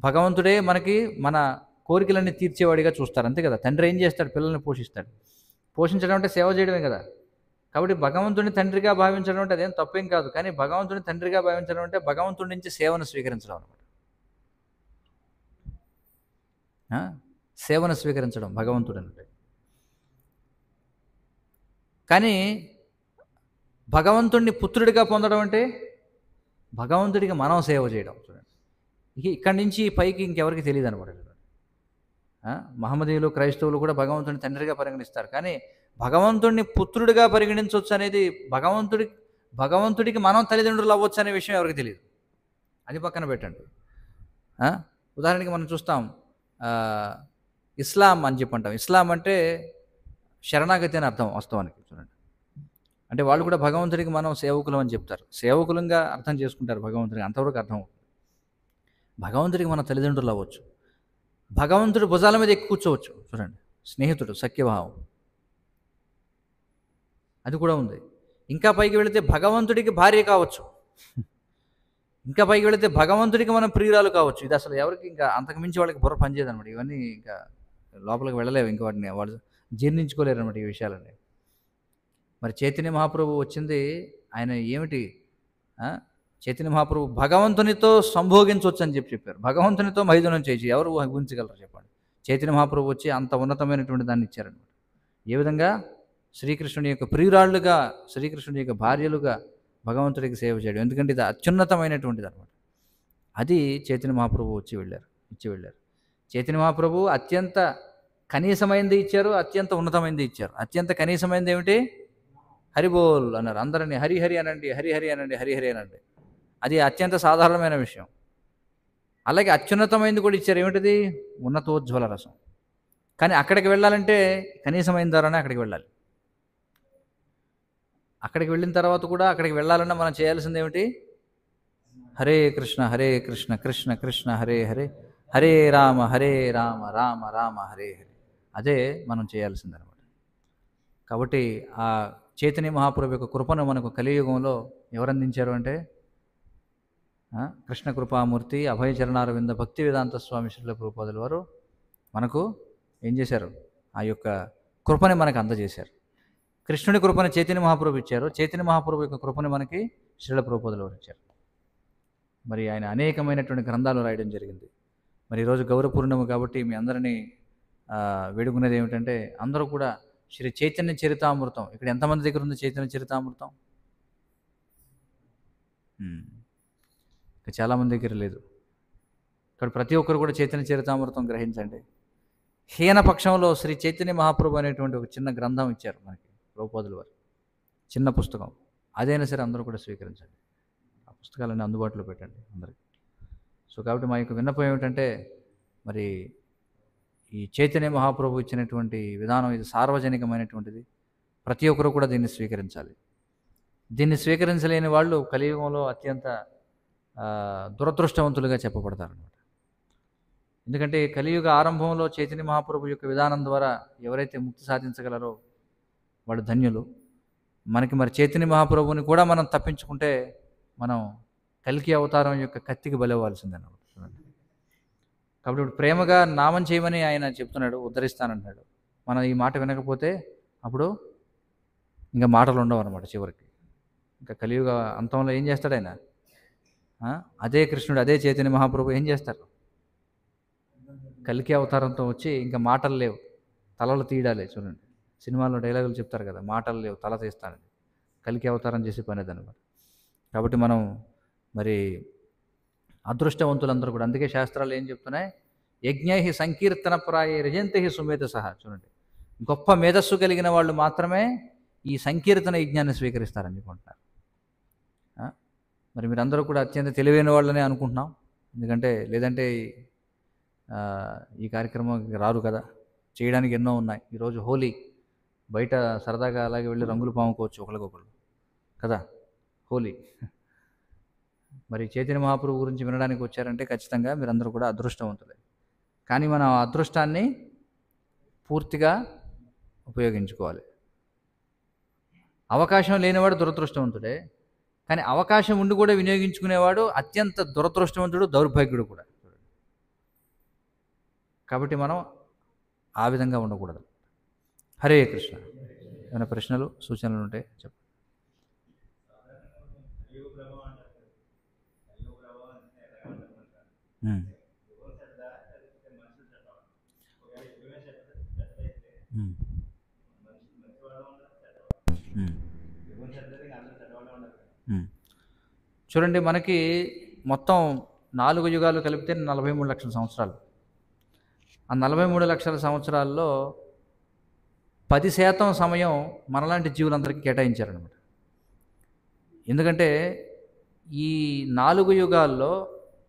భగవంతుడే మనకి మన కోరికలన్నీ తీర్చేవాడిగా చూస్తారు, అంతే కదా. తండ్రి ఏం చేస్తాడు? పిల్లల్ని పోషిస్తాడు. పోషించడం అంటే సేవ చేయడమే కదా. కాబట్టి భగవంతుడిని తండ్రిగా భావించడం అంటే అదేం తప్పేం కాదు. కానీ భగవంతుడిని తండ్రిగా భావించడం అంటే భగవంతుడి నుంచి సేవను స్వీకరించడం అనమాట. సేవను స్వీకరించడం భగవంతుడు అంటే. కానీ భగవంతుడిని పుత్రుడిగా పొందడం అంటే భగవంతుడికి మనం సేవ చేయడం చూడండి. ఇక్కడి నుంచి పైకి ఇంకెవరికి తెలియదు అనమాట. మహమ్మదీయులు, క్రైస్తవులు కూడా భగవంతుడిని తండ్రిగా పరిగణిస్తారు. కానీ భగవంతుడిని పుత్రుడిగా పరిగణించవచ్చు అనేది భగవంతుడికి మనం తల్లిదండ్రులు అవ్వచ్చు అనే విషయం ఎవరికి తెలియదు. అది పక్కన పెట్టండి. ఉదాహరణకి మనం చూస్తాం, ఇస్లాం అని చెప్పి అంటాం. ఇస్లాం అంటే శరణాగతి అని అర్థం వాస్తవానికి చూడండి. అంటే వాళ్ళు కూడా భగవంతుడికి మనం సేవకులం అని చెప్తారు. సేవకులంగా అర్థం చేసుకుంటారు భగవంతుడికి, అంతవరకు అర్థం అవుతుంది. భగవంతుడికి మన తల్లిదండ్రులు అవ్వచ్చు. భగవంతుడు భుజాల మీద ఎక్కి కూర్చోవచ్చు చూడండి. స్నేహితుడు, సఖ్యభావం, అది కూడా ఉంది. ఇంకా పైకి వెళితే భగవంతుడికి భార్య కావచ్చు. ఇంకా పైకి వెళితే భగవంతుడికి మనం ప్రియురాలు కావచ్చు. ఇది అసలు ఎవరికి ఇంకా అంతకుమించి వాళ్ళకి బుర్ర పనిచేయదు అనమాట. ఇవన్నీ ఇంకా లోపలికి వెళ్ళలేవు, ఇంకా వాటిని వాళ్ళు జీర్ణించుకోలేరు అనమాట ఈ విషయాలన్నీ. మరి చైతన్య మహాప్రభు వచ్చింది ఆయన ఏమిటి? చైతన్య మహాప్రభు భగవంతునితో సంభోగించవచ్చు అని చెప్పారు. భగవంతునితో మైథునం చేసి ఎవరు ఊహించగలరు చెప్పండి? చైతన్య మహాప్రభు వచ్చి అంత ఉన్నతమైనటువంటి దాన్ని ఇచ్చారనమాట. ఏ విధంగా శ్రీకృష్ణుని యొక్క ప్రియురాళ్ళుగా, శ్రీకృష్ణుని యొక్క భార్యలుగా భగవంతుడికి సేవ చేయడం. ఎందుకంటే ఇది అత్యున్నతమైనటువంటిది అనమాట. అది చైతన్య మహాప్రభు ఇచ్చి వెళ్ళారు. చైతన్య మహాప్రభు అత్యంత కనీసమైనది ఇచ్చారు, అత్యంత ఉన్నతమైనది ఇచ్చారు. అత్యంత కనీసమైనది ఏమిటి? హరిబోల్ అన్నారు. అందరినీ హరిహరి అనండి, హరిహరి అనండి, హరిహరి అనండి. అది అత్యంత సాధారణమైన విషయం. అలాగే అత్యున్నతమైనది కూడా ఇచ్చారు. ఏమిటిది? ఉన్నతోజ్వల రసం. కానీ అక్కడికి వెళ్ళాలంటే కనీసమైన ద్వారానే అక్కడికి వెళ్ళాలి. అక్కడికి వెళ్ళిన తర్వాత కూడా అక్కడికి వెళ్ళాలన్నా మనం చేయాల్సింది ఏమిటి? హరే కృష్ణ హరే కృష్ణ కృష్ణ కృష్ణ హరే హరే, హరే రామ రామ రామ హరే హరే. అదే మనం చేయాల్సిందనమాట. కాబట్టి ఆ చైతన్య మహాప్రభు యొక్క కృపను మనకు కలియుగంలో ఎవరు అందించారు అంటే కృష్ణ కృపామూర్తి అభయ చరణారవింద భక్తి వేదాంత స్వామి శ్రీల ప్రభుపాదుల వారు మనకు ఏం చేశారు? ఆ యొక్క కృపని మనకు అందజేశారు. కృష్ణుడి కృపని చైతన్య మహాప్రభు ఇచ్చారు. చైతన్య మహాప్రభు యొక్క కృపని మనకి శ్రీల ప్రభుపాదుల వారు ఇచ్చారు. మరి ఆయన అనేకమైనటువంటి గ్రంథాలు రాయడం జరిగింది. మరి ఈరోజు గౌర పూర్ణిమ కాబట్టి మీ అందరినీ వేడుకునేది ఏమిటంటే అందరూ కూడా శ్రీ చైతన్య చరితామృతం, ఇక్కడ ఎంతమంది దగ్గర ఉంది చైతన్య చరితామృతం? చాలామంది దగ్గర లేదు. ఇక్కడ ప్రతి ఒక్కరు కూడా చైతన్య చరితామృతం గ్రహించండి. హీన పక్షంలో శ్రీ చైతన్య మహాప్రభు అనేటువంటి ఒక చిన్న గ్రంథం ఇచ్చారు మనకి ప్రభుపాదుల వారు, చిన్న పుస్తకం. అదైనా సరే అందరూ కూడా స్వీకరించండి. ఆ పుస్తకాలన్నీ అందుబాటులో పెట్టండి అందరికీ. సో కాబట్టి మా యొక్క విన్నపం ఏమిటంటే మరి ఈ చైతన్య మహాప్రభు ఇచ్చినటువంటి విధానం ఇది సార్వజనికమైనటువంటిది. ప్రతి ఒక్కరు కూడా దీన్ని స్వీకరించాలి. దీన్ని స్వీకరించలేని వాళ్ళు కలియుగంలో అత్యంత దురదృష్టవంతులుగా చెప్పబడతారనమాట. ఎందుకంటే కలియుగ ఆరంభంలో చైతన్య మహాప్రభు యొక్క విధానం ద్వారా ఎవరైతే ముక్తి సాధించగలరో వాళ్ళు ధన్యులు. మరి చైతన్య మహాప్రభుని కూడా మనం తప్పించుకుంటే మనం కల్కి అవతారం యొక్క కత్తికి బలవ్వాల్సిందన్నమాట. కాబట్టి ఇప్పుడు ప్రేమగా నామం చేయమని ఆయన చెప్తున్నాడు, ఉద్ధరిస్తానంటున్నాడు. మనం ఈ మాట వినకపోతే అప్పుడు ఇంకా మాటలు ఉండవు అనమాట. చివరికి ఇంకా కలియుగ అంతంలో ఏం చేస్తాడు ఆయన? అదే కృష్ణుడు, అదే చైతన్య మహాప్రభు ఏం చేస్తారు? కల్కి అవతారంతో వచ్చి ఇంకా మాటలు లేవు, తలలు తీయడాలి. చూడండి సినిమాల్లో డైలాగులు చెప్తారు కదా, మాటలు లేవు తల తీస్తానని. కల్కి అవతారం చేసే పని అదనమాట. కాబట్టి మనం మరి అదృష్టవంతులందరూ కూడా, అందుకే శాస్త్రాలు ఏం చెప్తున్నాయి? యజ్ఞై సంకీర్తన ప్రాయ రజంతి సుమేధ సహా. చూడండి గొప్ప మేధస్సు కలిగిన వాళ్ళు మాత్రమే ఈ సంకీర్తన యజ్ఞాన్ని స్వీకరిస్తారని చెప్పుకుంటున్నారు. మరి మీరందరూ కూడా అత్యంత తెలివైన వాళ్ళనే అనుకుంటున్నాం. ఎందుకంటే లేదంటే ఈ కార్యక్రమం రారు కదా, చేయడానికి ఎన్నో ఉన్నాయి. ఈరోజు హోలీ, బయట సరదాగా అలాగే వెళ్ళి రంగులు పాముకోవచ్చు ఒకరికొకరు కదా, హోలీ. మరి చైతన్య మహాప్రభు గురించి వినడానికి వచ్చారంటే ఖచ్చితంగా మీరందరూ కూడా అదృష్టవంతులే. కానీ మనం ఆ అదృష్టాన్ని పూర్తిగా ఉపయోగించుకోవాలి. అవకాశం లేనివాడు దురదృష్టవంతుడే, కానీ అవకాశం ఉండి కూడా వినియోగించుకునేవాడు అత్యంత దురదృష్టవంతుడు, దౌర్భాగ్యుడు కూడా. కాబట్టి మనం ఆ విధంగా ఉండకూడదు. హరే కృష్ణ. ఏమైనా ప్రశ్నలు సూచనలు ఉంటే చెప్పండి. చూడండి, మనకి మొత్తం 4 యుగాలు కలిపితే 43 లక్షల సంవత్సరాలు. ఆ 43 లక్షల సంవత్సరాల్లో 10% సమయం మనలాంటి జీవులందరికీ కేటాయించారనమాట. ఎందుకంటే ఈ 4 యుగాల్లో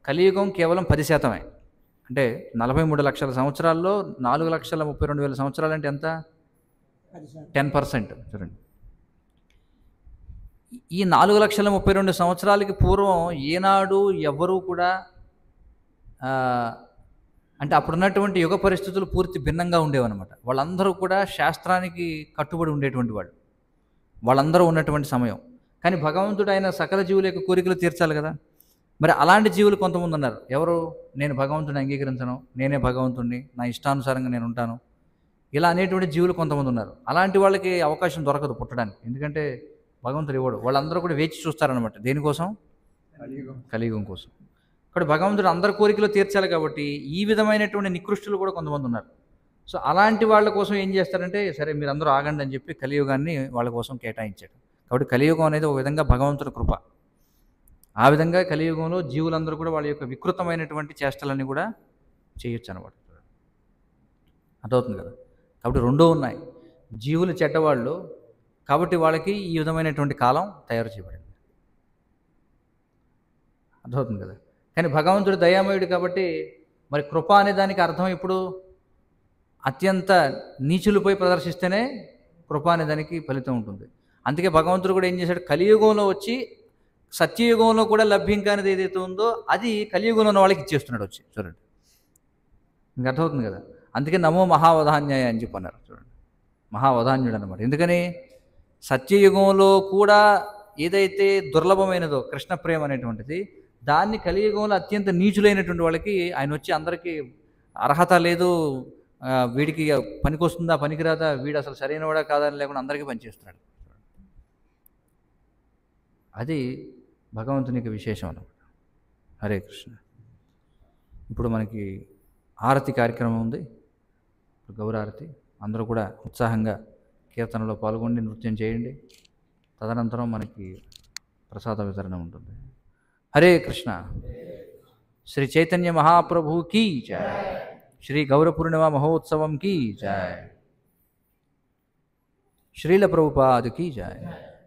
కలియుగం కేవలం 10%. అంటే 43 లక్షల సంవత్సరాల్లో 4,32,000 సంవత్సరాలు అంటే ఎంత? 10%. చూడండి, ఈ 4,32,000 సంవత్సరాలకి పూర్వం ఏనాడు ఎవ్వరూ కూడా అంటే అప్పుడున్నటువంటి యుగ పరిస్థితులు పూర్తి భిన్నంగా ఉండేవన్నమాట. వాళ్ళందరూ కూడా శాస్త్రానికి కట్టుబడి ఉండేటువంటి వాళ్ళు, వాళ్ళందరూ ఉన్నటువంటి సమయం. కానీ భగవంతుడు ఆయన సకల జీవుల యొక్క కోరికలు తీర్చాలి కదా. మరి అలాంటి జీవులు కొంతమంది ఉన్నారు. ఎవరు? నేను భగవంతుడిని అంగీకరించను, నేనే భగవంతుడిని, నా ఇష్టానుసారంగా నేను ఉంటాను, ఇలా అనేటువంటి జీవులు కొంతమంది ఉన్నారు. అలాంటి వాళ్ళకి అవకాశం దొరకదు పుట్టడానికి, ఎందుకంటే భగవంతుడు ఇవ్వడు. వాళ్ళందరూ కూడా వేచి చూస్తారనమాట. దేనికోసం? కలియుగం కోసం. ఇక్కడ భగవంతుడు అందరి కోరికలు తీర్చాలి కాబట్టి ఈ విధమైనటువంటి నికృష్టులు కూడా కొంతమంది ఉన్నారు. సో అలాంటి వాళ్ళ కోసం ఏం చేస్తారంటే, సరే మీరందరూ ఆగండి అని చెప్పి కలియుగాన్ని వాళ్ళ కోసం కేటాయించాడు. కాబట్టి కలియుగం అనేది ఒక విధంగా భగవంతుడి కృప. ఆ విధంగా కలియుగంలో జీవులందరూ కూడా వాళ్ళ యొక్క వికృతమైనటువంటి చేష్టలన్నీ కూడా చేయొచ్చు అనమాట. అర్థమవుతుంది కదా. కాబట్టి రెండూ ఉన్నాయి. జీవులు చెడ్డవాళ్ళు కాబట్టి వాళ్ళకి ఈ విధమైనటువంటి కాలం తయారు చేయబడింది. అర్థమవుతుంది కదా. కానీ భగవంతుడు దయామయుడు కాబట్టి మరి కృప అనే దానికి అర్థం ఇప్పుడు అత్యంత నీచులపై ప్రదర్శిస్తేనే కృప అనే దానికి ఫలితం ఉంటుంది. అందుకే భగవంతుడు కూడా ఏం చేశాడు, కలియుగంలో వచ్చి సత్యయుగంలో కూడా లభ్యం కానిది ఏదైతే ఉందో అది కలియుగంలో ఉన్న వాళ్ళకి ఇచ్చేస్తున్నాడు వచ్చి. చూడండి, మీకు అర్థమవుతుంది కదా. అందుకే నమో మహావధాన్యాయ అని చెప్పి అన్నారు. చూడండి, మహావధాన్యుడు అనమాట. ఎందుకని? సత్యయుగంలో కూడా ఏదైతే దుర్లభమైనదో కృష్ణ ప్రేమ అనేటువంటిది, దాన్ని కలియుగంలో అత్యంత నీచులైనటువంటి వాళ్ళకి ఆయన వచ్చి అందరికీ అర్హత లేదు, వీడికి పనికొస్తుందా పనికిరాదా, వీడు అసలు సరైనవాడా కాదని లేకుండా అందరికీ పనిచేస్తున్నాడు. అది భగవంతునికి విశేషం అన్నమాట. హరే కృష్ణ. ఇప్పుడు మనకి ఆరతి కార్యక్రమం ఉంది, గౌరారతి. అందరూ కూడా ఉత్సాహంగా కీర్తనలో పాల్గొండి నృత్యం చేయండి. తదనంతరం మనకి ప్రసాద వితరణ ఉంటుంది. హరే కృష్ణ. శ్రీ చైతన్య మహాప్రభు కీ జయ. శ్రీ గౌర పూర్ణిమ మహోత్సవం కీ జయ. శ్రీల ప్రభుపాద్ కీ జయ.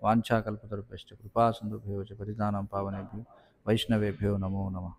వాంఛాకల్పతరుభ్యశ్చ కృపా సింధుభ్యో చ పతితానాం పావనేభ్యో వైష్ణవేభ్యో నమో నమః.